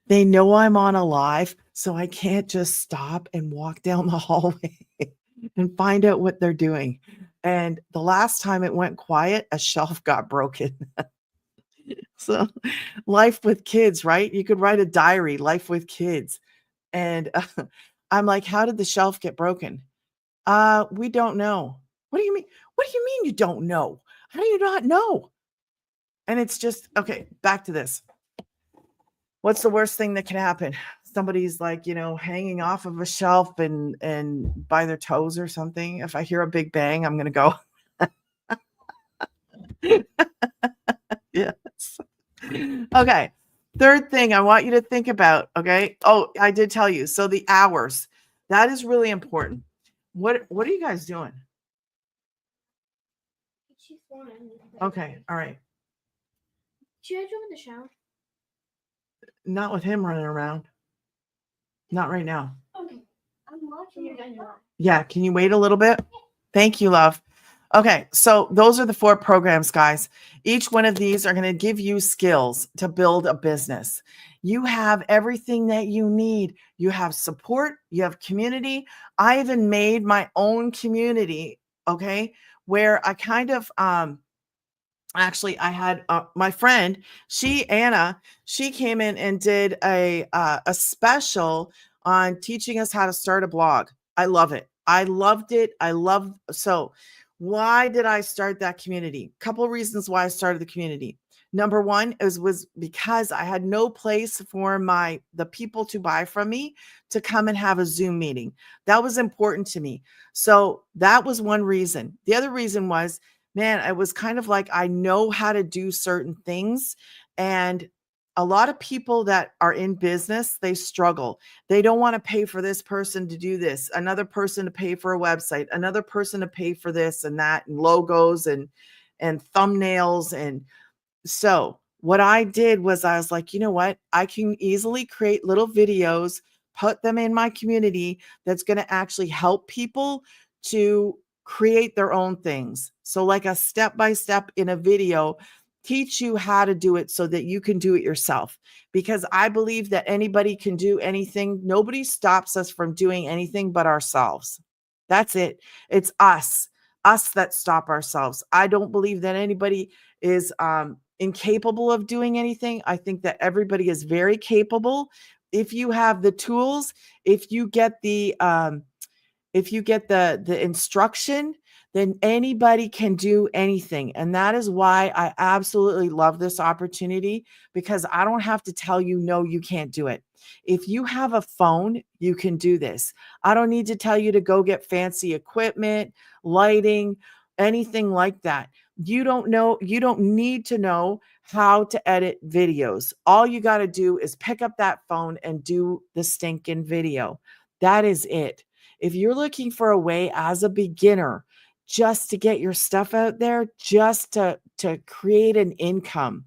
Speaker 1: they know I'm on a live, so I can't just stop and walk down the hallway and find out what they're doing. And the last time it went quiet, a shelf got broken. So, life with kids, right? You could write a diary, life with kids. And I'm like, how did the shelf get broken? We don't know. What do you mean? What do you mean you don't know? How do you not know? And it's just, okay, back to this. What's the worst thing that can happen? Somebody's like, hanging off of a shelf and by their toes or something. If I hear a big bang, I'm going to go. Yes. Okay. Third thing I want you to think about, okay? Oh, I did tell you. So the hours, that is really important. What are you guys doing?
Speaker 2: She's fine.
Speaker 1: Okay. All right.
Speaker 2: Should I jump in the shower?
Speaker 1: Not with him running around. Not right now.
Speaker 2: Okay. I'm watching you guys.
Speaker 1: Yeah. Can you wait a little bit? Thank you, love. Okay. So those are the 4 programs, guys. Each one of these are going to give you skills to build a business. You have everything that you need. You have support. You have community. I even made my own community. Okay. Where I kind of, actually, I had my friend, Anna, she came in and did a special on teaching us how to start a blog. I love it. I loved it. So why did I start that community? Couple reasons why I started the community. Number one was because I had no place for the people to buy from me to come and have a Zoom meeting. That was important to me. So that was one reason. The other reason was, man, it was kind of like I know how to do certain things. And a lot of people that are in business, they struggle. They don't want to pay for this person to do this, another person to pay for a website, another person to pay for this and that, and logos and thumbnails. And so what I did was I was like, you know what? I can easily create little videos, put them in my community that's going to actually help people to create their own things. So like a step-by-step in a video, teach you how to do it so that you can do it yourself. Because I believe that anybody can do anything. Nobody stops us from doing anything but ourselves. That's it. It's us that stop ourselves. I don't believe that anybody is incapable of doing anything. I think that everybody is very capable. If you have the tools, if you get the instruction, then anybody can do anything. And that is why I absolutely love this opportunity, because I don't have to tell you, no, you can't do it. If you have a phone, you can do this. I don't need to tell you to go get fancy equipment, lighting, anything like that. You don't need to know how to edit videos. All you got to do is pick up that phone and do the stinking video. That is it. If you're looking for a way as a beginner just to get your stuff out there, just to create an income,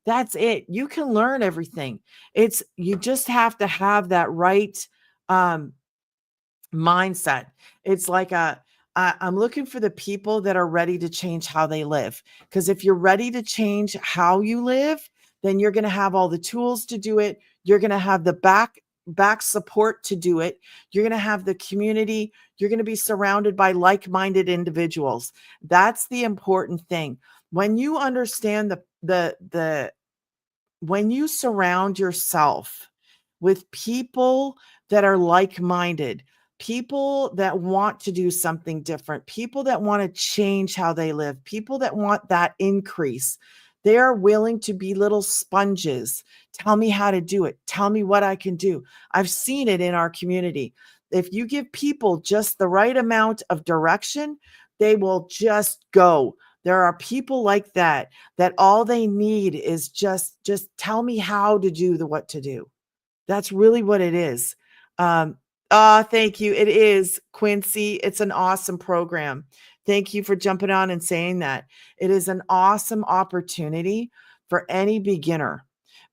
Speaker 1: that's it. You can learn everything. You just have to have that right mindset. It's like I'm looking for the people that are ready to change how they live. Because if you're ready to change how you live, then you're going to have all the tools to do it. You're going to have the back support to do it. You're going to have the community. You're going to be surrounded by like-minded individuals. That's the important thing. When you understand when you surround yourself with people that are like-minded, people that want to do something different, people that want to change how they live, people that want that increase, They are willing to be little sponges. Tell me how to do it. Tell me what I can do. I've seen it in our community. If you give people just the right amount of direction, they will just go. There are people like that, that all they need is just tell me how to do what to do. That's really what it is. Thank you. It is, Quincy. It's an awesome program. Thank you for jumping on and saying that. It is an awesome opportunity for any beginner,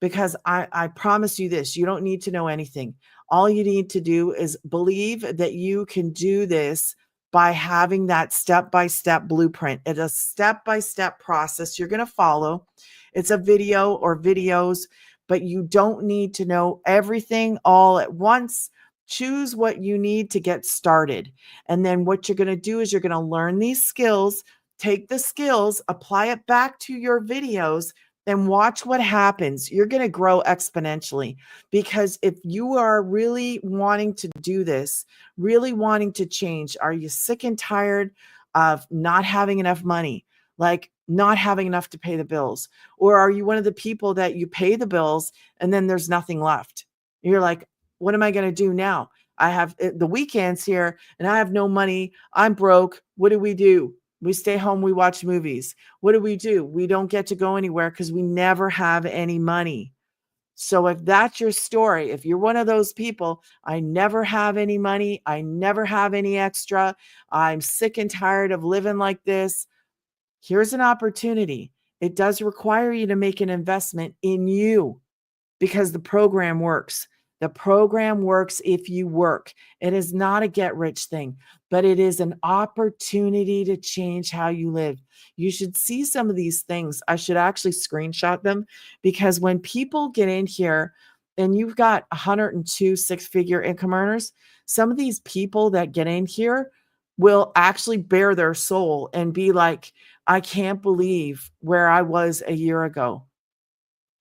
Speaker 1: because I promise you this, you don't need to know anything. All you need to do is believe that you can do this by having that step-by-step blueprint. It's a step-by-step process you're going to follow. It's a video or videos, but you don't need to know everything all at once. Choose what you need to get started. And then what you're going to do is you're going to learn these skills, take the skills, apply it back to your videos, and watch what happens. You're going to grow exponentially, because if you are really wanting to do this, really wanting to change, are you sick and tired of not having enough money? Like not having enough to pay the bills? Or are you one of the people that you pay the bills and then there's nothing left? You're like, what am I going to do now? I have the weekends here and I have no money. I'm broke. What do? We stay home. We watch movies. What do? We don't get to go anywhere because we never have any money. So if that's your story, if you're one of those people, I never have any money, I never have any extra, I'm sick and tired of living like this, here's an opportunity. It does require you to make an investment in you, because the program works. The program works if you work. It is not a get rich thing, but it is an opportunity to change how you live. You should see some of these things. I should actually screenshot them, because when people get in here and you've got 102 six-figure income earners, some of these people that get in here will actually bare their soul and be like, I can't believe where I was a year ago.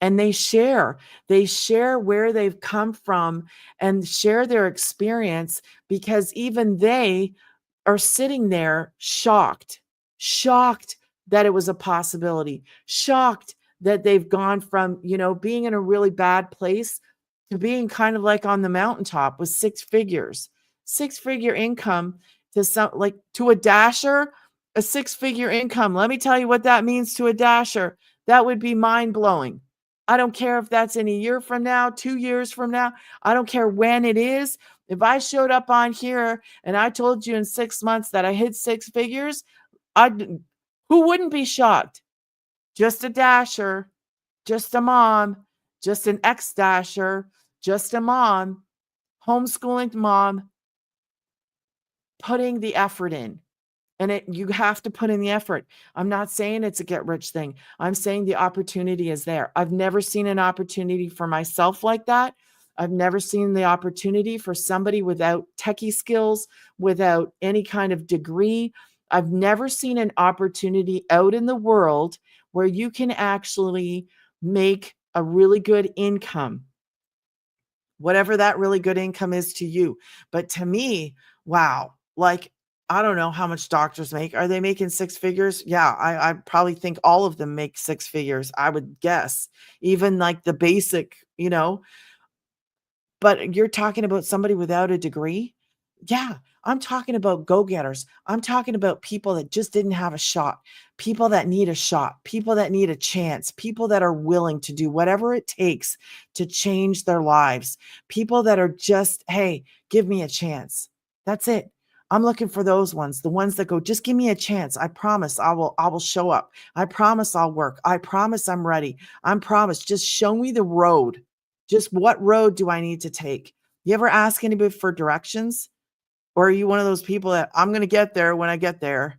Speaker 1: And they share where they've come from and share their experience, because even they are sitting there shocked that it was a possibility, shocked that they've gone from, being in a really bad place to being kind of like on the mountaintop with six-figure income, to a dasher, a six-figure income. Let me tell you what that means to a dasher. That would be mind-blowing. I don't care if that's in a year from now, 2 years from now. I don't care when it is. If I showed up on here and I told you in 6 months that I hit six figures, who wouldn't be shocked? Just a dasher, just a mom, just an ex-dasher, just a mom, homeschooling mom, putting the effort in. And you have to put in the effort. I'm not saying it's a get rich thing. I'm saying the opportunity is there. I've never seen an opportunity for myself like that. I've never seen the opportunity for somebody without techie skills, without any kind of degree. I've never seen an opportunity out in the world where you can actually make a really good income, whatever that really good income is to you. But to me, wow, like, I don't know how much doctors make. Are they making six figures? Yeah, I probably think all of them make six figures, I would guess. Even like the basic, But you're talking about somebody without a degree? Yeah, I'm talking about go-getters. I'm talking about people that just didn't have a shot, people that need a shot, people that need a chance, people that are willing to do whatever it takes to change their lives, people that are just, hey, give me a chance. That's it. I'm looking for those ones, the ones that go, just give me a chance. I promise I will show up. I promise I'll work. I promise I'm ready. I promise, just show me the road. Just what road do I need to take? You ever ask anybody for directions? Or are you one of those people that I'm going to get there when I get there?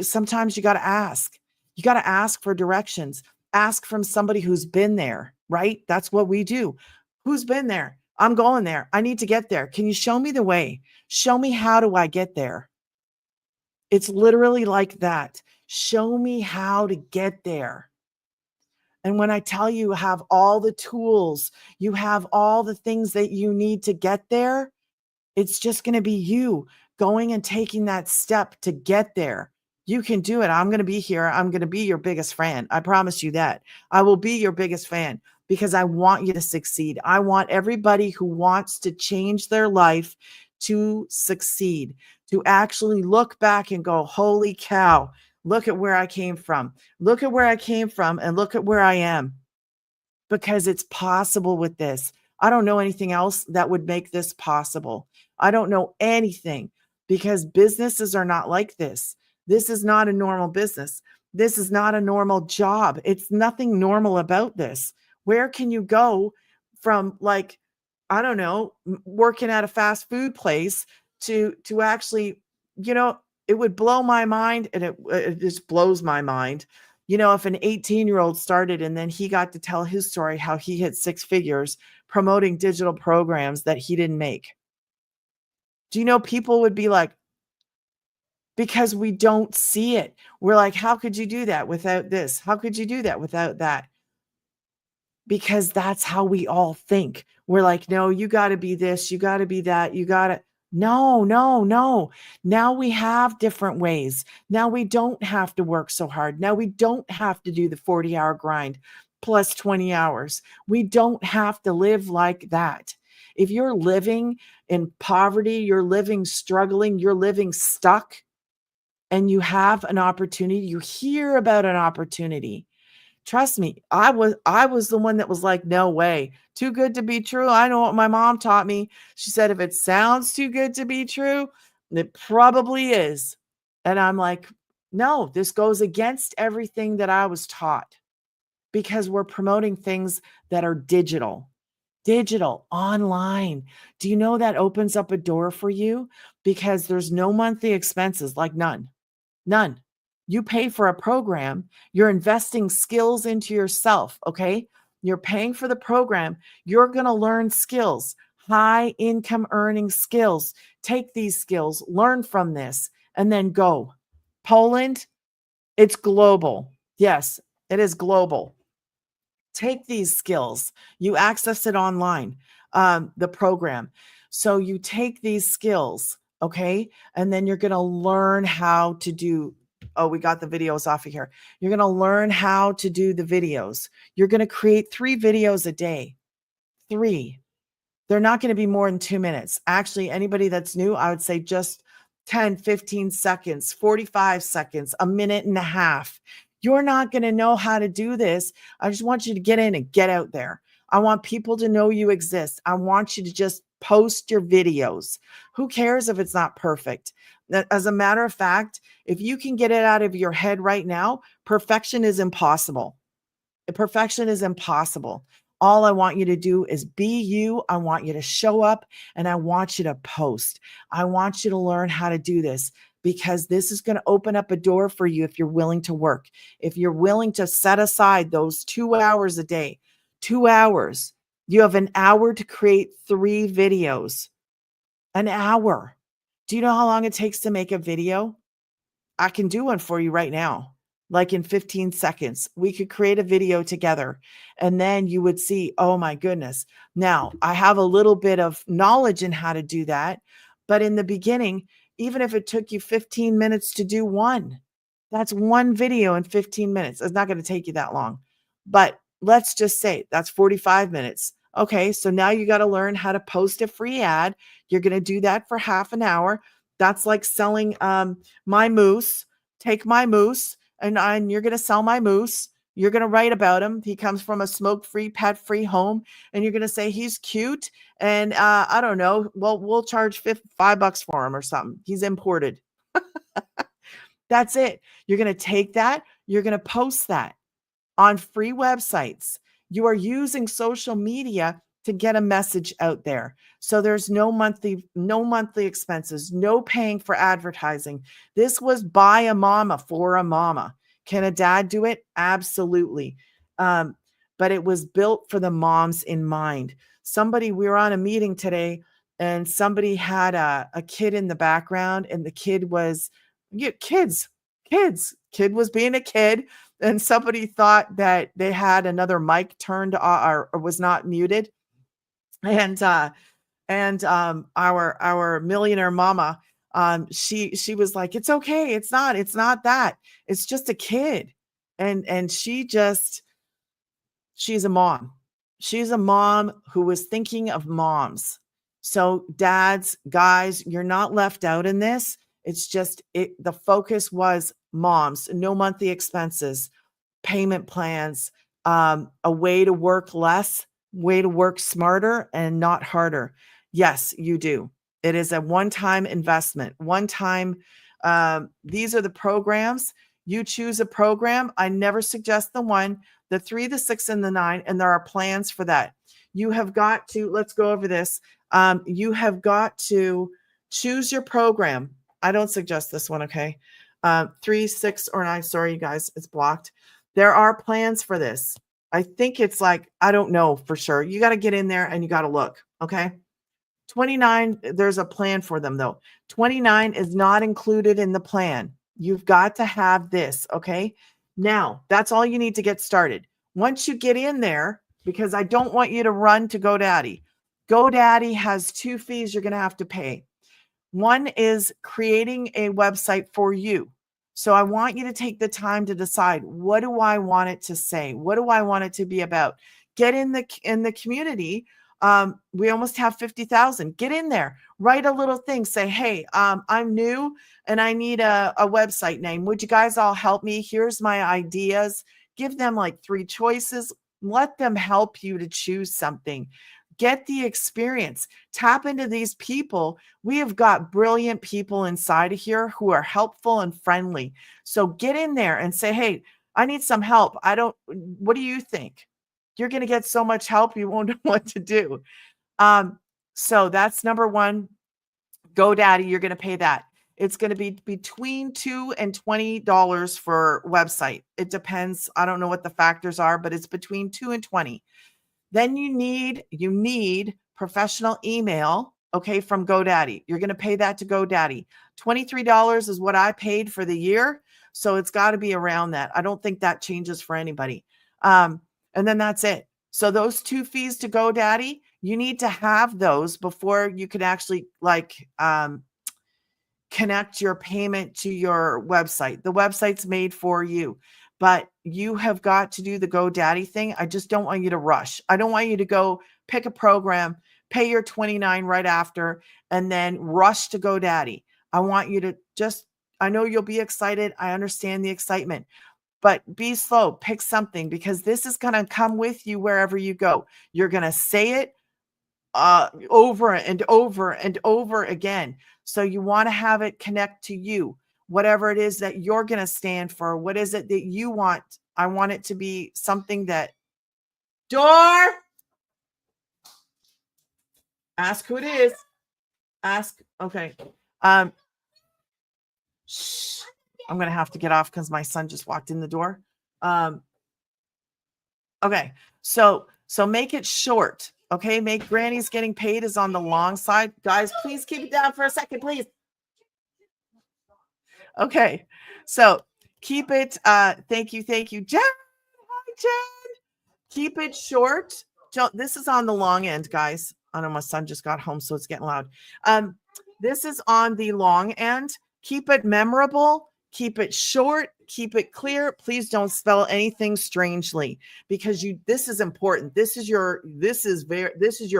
Speaker 1: Sometimes you got to ask. You got to ask for directions. Ask from somebody who's been there, right? That's what we do. Who's been there? I'm going there. I need to get there. Can you show me the way? Show me, how do I get there? It's literally like that. Show me how to get there. And when I tell you have all the tools, you have all the things that you need to get there, it's just going to be you going and taking that step to get there. You can do it. I'm going to be here. I'm going to be your biggest fan. I promise you that. I will be your biggest fan because I want you to succeed. I want everybody who wants to change their life to succeed, to actually look back and go, holy cow, look at where I came from. Look at where I came from and look at where I am, because it's possible with this. I don't know anything else that would make this possible. I don't know anything, because businesses are not like this. This is not a normal business. This is not a normal job. It's nothing normal about this. Where can you go from, like, I don't know, working at a fast food place to actually, it would blow my mind, and it just blows my mind. If an 18-year-old started and then he got to tell his story, how he hit six figures promoting digital programs that he didn't make. Do you know people would be like, because we don't see it. We're like, how could you do that without this? How could you do that without that? Because that's how we all think. We're like, no, you got to be this, you got to be that, you got to. No, no, no. Now we have different ways. Now we don't have to work so hard. Now we don't have to do the 40-hour grind plus 20 hours. We don't have to live like that. If you're living in poverty, you're living struggling, you're living stuck, and you have an opportunity, you hear about an opportunity. Trust me, I was the one that was like, no way, too good to be true. I know what my mom taught me. She said, if it sounds too good to be true, it probably is. And I'm like, no, this goes against everything that I was taught, because we're promoting things that are digital, online. Do you know that opens up a door for you? Because there's no monthly expenses, like none. None. You pay for a program, you're investing skills into yourself, okay? You're paying for the program, you're going to learn skills, high income earning skills. Take these skills, learn from this, and then go. Poland, it's global. Yes, it is global. Take these skills, you access it online, the program. So you take these skills, okay? And then you're going to learn how to do, oh, we got the videos off of here. You're going to learn how to do the videos. You're going to create 3 videos a day. 3. They're not going to be more than 2 minutes. Actually, anybody that's new, I would say just 10, 15 seconds, 45 seconds, a minute and a half. You're not going to know how to do this. I just want you to get in and get out there. I want people to know you exist. I want you to just post your videos. Who cares if it's not perfect? As a matter of fact, if you can get it out of your head right now, perfection is impossible. Perfection is impossible. All I want you to do is be you. I want you to show up, and I want you to post. I want you to learn how to do this, because this is going to open up a door for you if you're willing to work. If you're willing to set aside those 2 hours a day, 2 hours, you have an hour to create 3 videos. An hour. Do you know how long it takes to make a video? I can do one for you right now. Like in 15 seconds, we could create a video together, and then you would see, oh my goodness. Now, I have a little bit of knowledge in how to do that. But in the beginning, even if it took you 15 minutes to do one, that's one video in 15 minutes. It's not going to take you that long. But let's just say that's 45 minutes. Okay, so now you got to learn how to post a free ad. You're going to do that for half an hour. That's like selling my moose. Take my moose, and you're going to sell my moose. You're going to write about him. He comes from a smoke-free, pet-free home, and you're going to say he's cute. And I don't know. Well, we'll charge $5 for him or something. He's imported. That's it. You're going to take that. You're going to post that on free websites. You are using social media to get a message out there. So there's no monthly expenses, no paying for advertising. This was by a mama for a mama. Can a dad do it? Absolutely. But it was built for the moms in mind. We were on a meeting today, and somebody had a kid in the background, and the kid was, kid was being a kid. And somebody thought that they had another mic turned or was not muted. And our millionaire mama She was like, it's okay. It's not that. It's just a kid. And she's a mom. She's a mom who was thinking of moms. So dads, guys, you're not left out in this. It's just the focus was moms, no monthly expenses, payment plans, a way to work less, way to work smarter and not harder. Yes, you do. It is a one-time investment. These are the programs. You choose a program. I never suggest the 1, the 3, the 6, and the 9, and there are plans for that. You have got to, let's go over this. You have got to choose your program. I don't suggest this one, okay? 3, 6, or 9. Sorry, you guys, it's blocked. There are plans for this. I think it's like, I don't know for sure. You got to get in there and you got to look, okay? 29, there's a plan for them though. 29 is not included in the plan. You've got to have this, okay? Now, that's all you need to get started. Once you get in there, because I don't want you to run to GoDaddy. GoDaddy has 2 fees you're going to have to pay. One is creating a website for you. So I want you to take the time to decide, what do I want it to say? What do I want it to be about? Get in the community. We almost have 50,000. Get in there, write a little thing, say, hey, I'm new and I need a website name. Would you guys all help me? Here's my ideas. Give them like 3 choices. Let them help you to choose something. Get the experience. Tap into these people. We have got brilliant people inside of here who are helpful and friendly. So get in there and say, hey, I need some help. What do you think? You're going to get so much help, you won't know what to do. So that's number 1. GoDaddy, you're going to pay that. It's going to be between $2 and $20 for website. It depends. I don't know what the factors are, but it's between $2 and $20. Then you need professional email, okay, from GoDaddy. You're going to pay that to GoDaddy. $23 is what I paid for the year, so it's got to be around that. I don't think that changes for anybody. And then that's it. So those 2 fees to GoDaddy, you need to have those before you can actually connect your payment to your website. The website's made for you, but you have got to do the GoDaddy thing. I just don't want you to rush. I don't want you to go pick a program, pay your $29 right after, and then rush to GoDaddy. I want you to I know you'll be excited. I understand the excitement, but be slow, pick something, because this is going to come with you wherever you go. You're going to say it over and over and over again. So you want to have it connect to you, whatever it is that you're going to stand for. What is it that you want? I want it to be something that ask who it is. Ask. Okay. Shh. I'm going to have to get off because my son just walked in the door. Okay. So make it short. Okay. Make Granny's Getting Paid is on the long side. Guys, please keep it down for a second, please. Okay. So keep it. Thank you. Jen. Hi, Jen. Keep it short. This is on the long end, guys. I know my son just got home, so it's getting loud. This is on the long end. Keep it memorable. Keep it short. Keep it clear. Please don't spell anything strangely, because this is important. This is your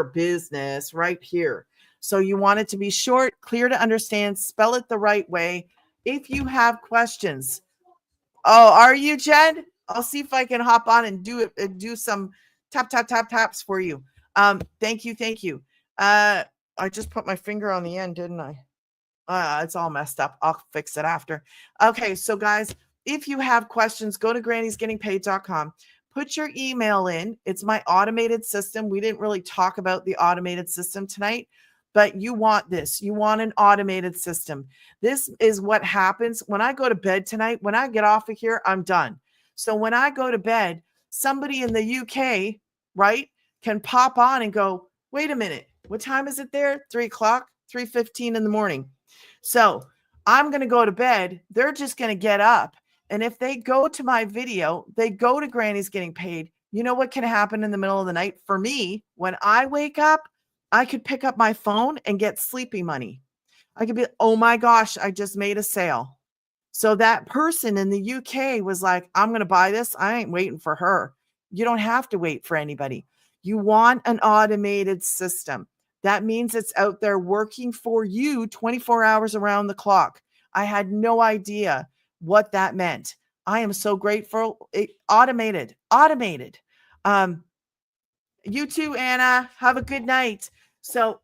Speaker 1: business right here. So you want it to be short, clear to understand, spell it the right way. If you have questions. Oh, are you, Jen? I'll see if I can hop on and do some taps for you. Thank you. I just put my finger on the end, didn't I? It's all messed up. I'll fix it after. Okay, so guys, if you have questions, go to grannysgettingpaid.com. Put your email in. It's my automated system. We didn't really talk about the automated system tonight, but you want this. You want an automated system. This is what happens when I go to bed tonight. When I get off of here, I'm done. So when I go to bed, somebody in the UK, right, can pop on and go, wait a minute, what time is it there? 3 o'clock, 3:15 in the morning. So I'm going to go to bed. They're just going to get up. And if they go to my video, they go to Granny's Getting Paid. You know what can happen in the middle of the night? For me, when I wake up, I could pick up my phone and get sleepy money. I could be, oh my gosh, I just made a sale. So that person in the UK was like, I'm going to buy this. I ain't waiting for her. You don't have to wait for anybody. You want an automated system. That means it's out there working for you 24 hours around the clock. I had no idea what that meant. I am so grateful. Automated. You too, Anna. Have a good night. So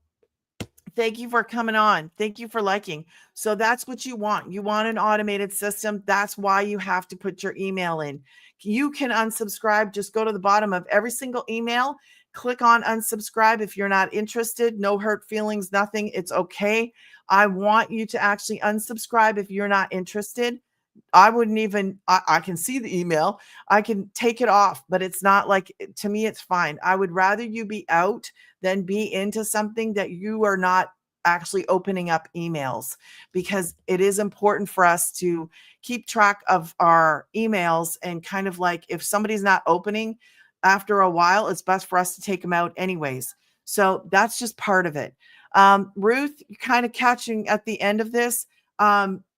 Speaker 1: thank you for coming on. Thank you for liking. So that's what you want. You want an automated system. That's why you have to put your email in. You can unsubscribe. Just go to the bottom of every single email, click on unsubscribe if you're not interested. No hurt feelings, nothing. It's okay. I want you to actually unsubscribe if you're not interested. I wouldn't even, I can see the email. I can take it off, but it's not like, to me, it's fine. I would rather you be out than be into something that you are not actually opening up emails, because it is important for us to keep track of our emails, and kind of like if somebody's not opening after a while, it's best for us to take them out anyways. So that's just part of it. Ruth, you're kind of catching at the end of this.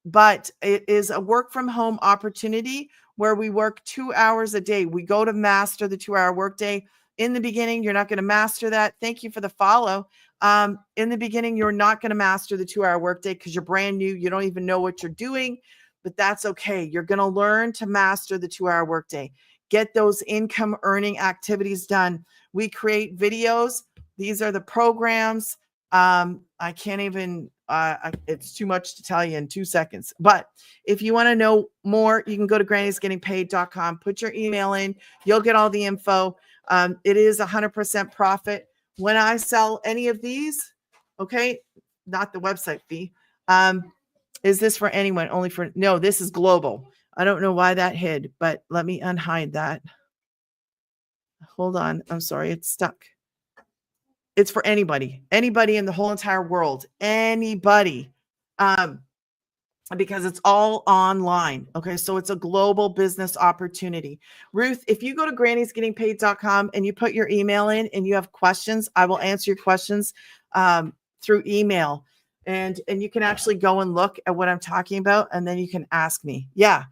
Speaker 1: But it is a work from home opportunity where we work 2 hours a day. We go to master the 2-hour workday. In the beginning, you're not going to master that. Thank you for the follow. In the beginning, you're not going to master the 2-hour workday because you're brand new. You don't even know what you're doing, but that's okay. You're going to learn to master the 2-hour workday. Get those income earning activities done. We create videos. These are the programs. I can't even, it's too much to tell you in 2 seconds. But if you want to know more, you can go to grannysgettingpaid.com, put your email in, you'll get all the info. It is 100% profit. When I sell any of these, okay, not the website fee. Is this for anyone? Only for, no, this is global. I don't know why that hid, but let me unhide that. Hold on. I'm sorry. It's stuck. It's for anybody in the whole entire world, anybody, because it's all online. Okay. So it's a global business opportunity. Ruth, if you go to grannysgettingpaid.com and you put your email in and you have questions, I will answer your questions through email. And you can actually go and look at what I'm talking about, and then you can ask me. Yeah.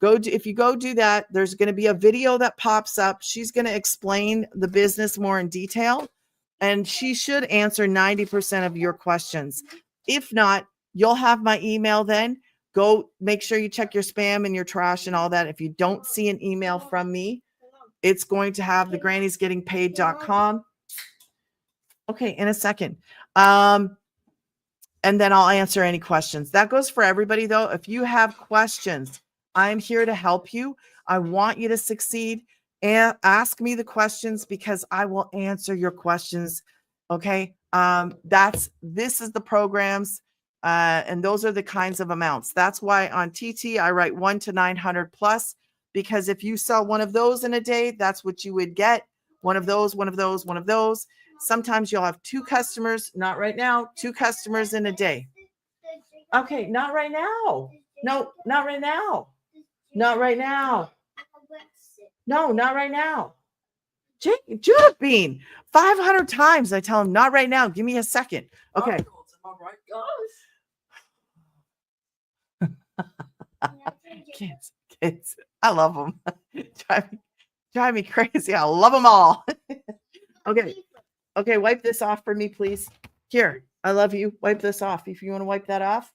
Speaker 1: If you go do that, there's going to be a video that pops up. She's going to explain the business more in detail, and she should answer 90% of your questions. If not, you'll have my email then. Go make sure you check your spam and your trash and all that. If you don't see an email from me, it's going to have the grannysgettingpaid.com. Okay, in a second. And then I'll answer any questions. That goes for everybody, though. If you have questions, I'm here to help you. I want you to succeed. And ask me the questions because I will answer your questions. Okay. This is the programs. And those are the kinds of amounts. That's why on TT, I write 1 to 900 plus, because if you sell one of those in a day, that's what you would get. One of those. Sometimes you'll have 2 customers, not right now, 2 customers in a day. Okay. Not right now. No, not right now. Not right now. No, not right now. Judith Bean, 500 times I tell him, not right now. Give me a second. Okay. Kids. I love them. Drive me crazy. I love them all. Okay. Wipe this off for me, please. Here. I love you. Wipe this off. If you want to wipe that off,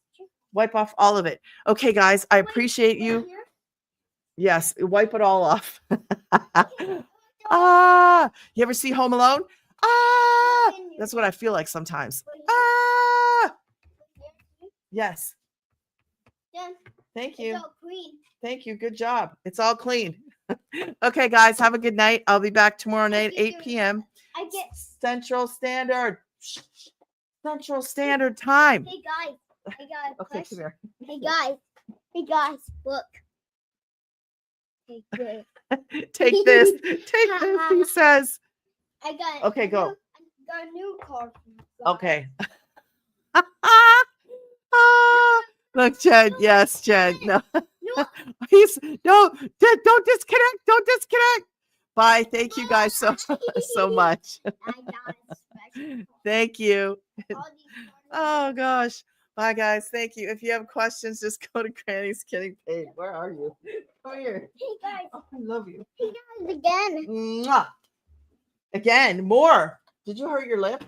Speaker 1: wipe off all of it. Okay, guys. I appreciate you. Yes, wipe it all off. You ever see Home Alone? That's what I feel like sometimes. Yes. Thank you. Thank you. Good job. It's all clean. Okay, guys, have a good night. I'll be back tomorrow night, 8 p.m. Central Standard Time.
Speaker 2: Hey guys.
Speaker 1: Okay, come here.
Speaker 2: Hey guys, look. Take
Speaker 1: this. He says. Okay, go.
Speaker 2: I got a new car.
Speaker 1: Okay. Look, Jen. Yes, Jen. No. Don't disconnect. Bye. Thank you guys so much. Thank you. Oh gosh. Bye, guys. Thank you. If you have questions, just go to Granny's Kidding page. Where are you? Come here.
Speaker 2: Hey guys.
Speaker 1: Oh, I love you.
Speaker 2: Hey guys again.
Speaker 1: Mwah. Again, more. Did you hurt your lip?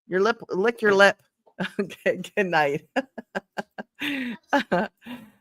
Speaker 1: Your lip, lick your lip. Okay, good night.